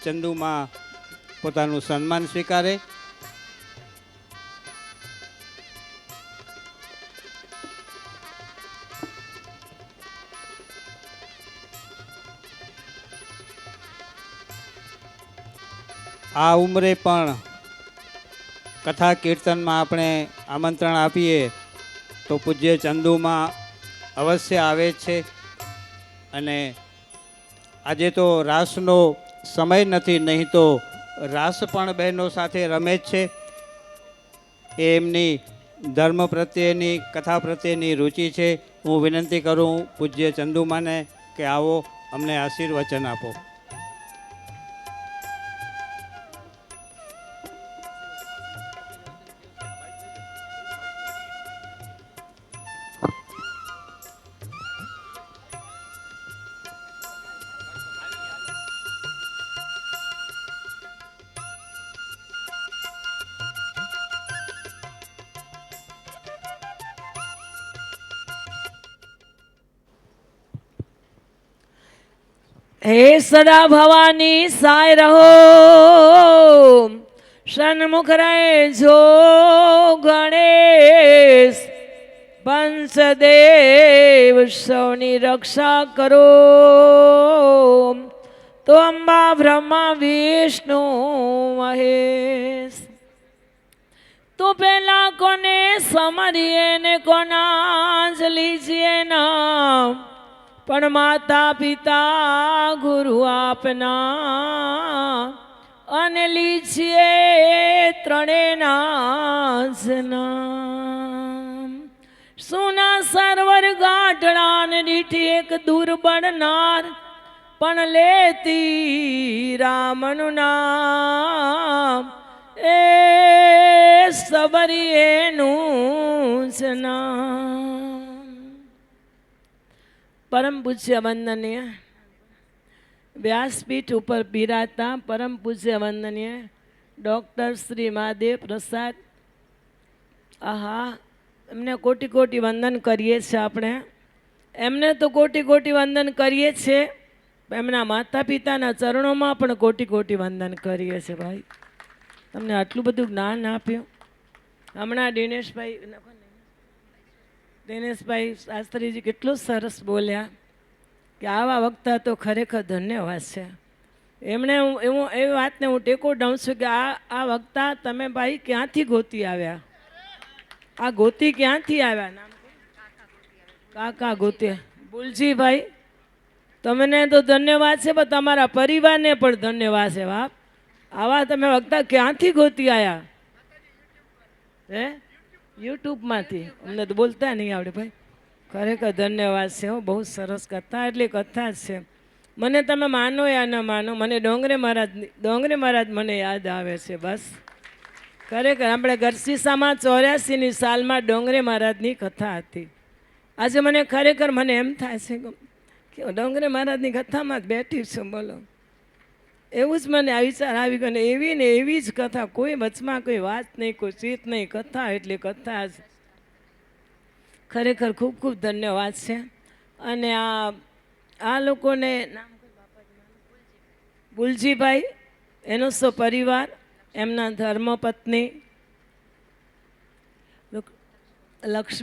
ચંદુમા પોતાનું સન્માન સ્વીકારે. આ ઉંમરે પણ કથા કીર્તનમાં આપણે આમંત્રણ આપીએ તો પૂજ્ય ચંદુમાં અવશ્ય આવે જ છે. અને આજે તો રાસનો સમય નથી, નહીં તો રાસ પણ બહેનો સાથે રમે જ છે. એ એમની ધર્મ પ્રત્યેની, કથા પ્રત્યેની રુચિ છે. હું વિનંતી કરું પૂજ્ય ચંદુમાને કે આવો, અમને આશીર્વચન આપો. हे सदा भवानी साय रहो, सन्मुख रहे जो गणेश, पंचदेव सौनी रक्षा करो. तो अंबा ब्रह्मा विष्णु महेश, तो पहला कोने समरिए ने कोना लीजिए नाम, पण माता पिता गुरु आपना अने लीजिए त्रणेय नाज नाम. सुना सरवर गाठड़ान डीठी एक दुर्बल नार, पण लेती रामनु नाम, ए सबरिए नुज नाम. परम पूज्य वंदनीय व्यासपीठ ऊपर बिराजता परम पूज्य वंदनीय डॉक्टर श्री महादेव प्रसाद, आहा एमने कोटि कोटि वंदन करीए छे. आपणे एमने तो कोटि कोटि वंदन करीए छे, एमना माता पिताना चरणोमां पण कोटि कोटि वंदन करीए छे. भाई तमने आटલું બધું જ્ઞાન આપ્યું. હમણાં દિનેશભાઈ શાસ્ત્રીજી કેટલું સરસ બોલ્યા કે આવા વક્તા તો ખરેખર ધન્યવાદ છે. એમણે હું એ વાતને હું ટેકો દઉં છું કે આ વક્તા તમે ભાઈ ક્યાંથી ગોતી આવ્યા? આ ગોતી ક્યાંથી આવ્યા? નામ કાકા ગોતી. બુલજીભાઈ તમને તો ધન્યવાદ છે, પણ તમારા પરિવારને પણ ધન્યવાદ છે. બાપ આવા તમે વક્તા ક્યાંથી ગોતી આવ્યા? હે યુટ્યુબમાંથી? અમને તો બોલતા નહીં આવડે ભાઈ. ખરેખર ધન્યવાદ છે. હો બહુ સરસ કથા, એટલે કથા જ છે. મને તમે માનો યા ન માનો, મને ડોંગરે મહારાજ મને યાદ આવે છે. બસ ખરેખર આપણે ગરસીસામાં 84ની સાલમાં ડોંગરે મહારાજની કથા હતી. આજે મને ખરેખર મને એમ થાય છે કે ડોંગરે મહારાજની કથામાં જ બેઠી છું. બોલો, એવું જ મને આ વિચાર આવી ગયો. ને એવી જ કથા, કોઈ વચમાં કોઈ વાત નહીં, કોઈ ચીત નહીં. કથા એટલે કથા જ. ખરેખર ખૂબ ખૂબ ધન્યવાદ છે. અને આ લોકોને બુલજીભાઈ, એનો સો પરિવાર, એમના ધર્મપત્ની લક્ષ્મી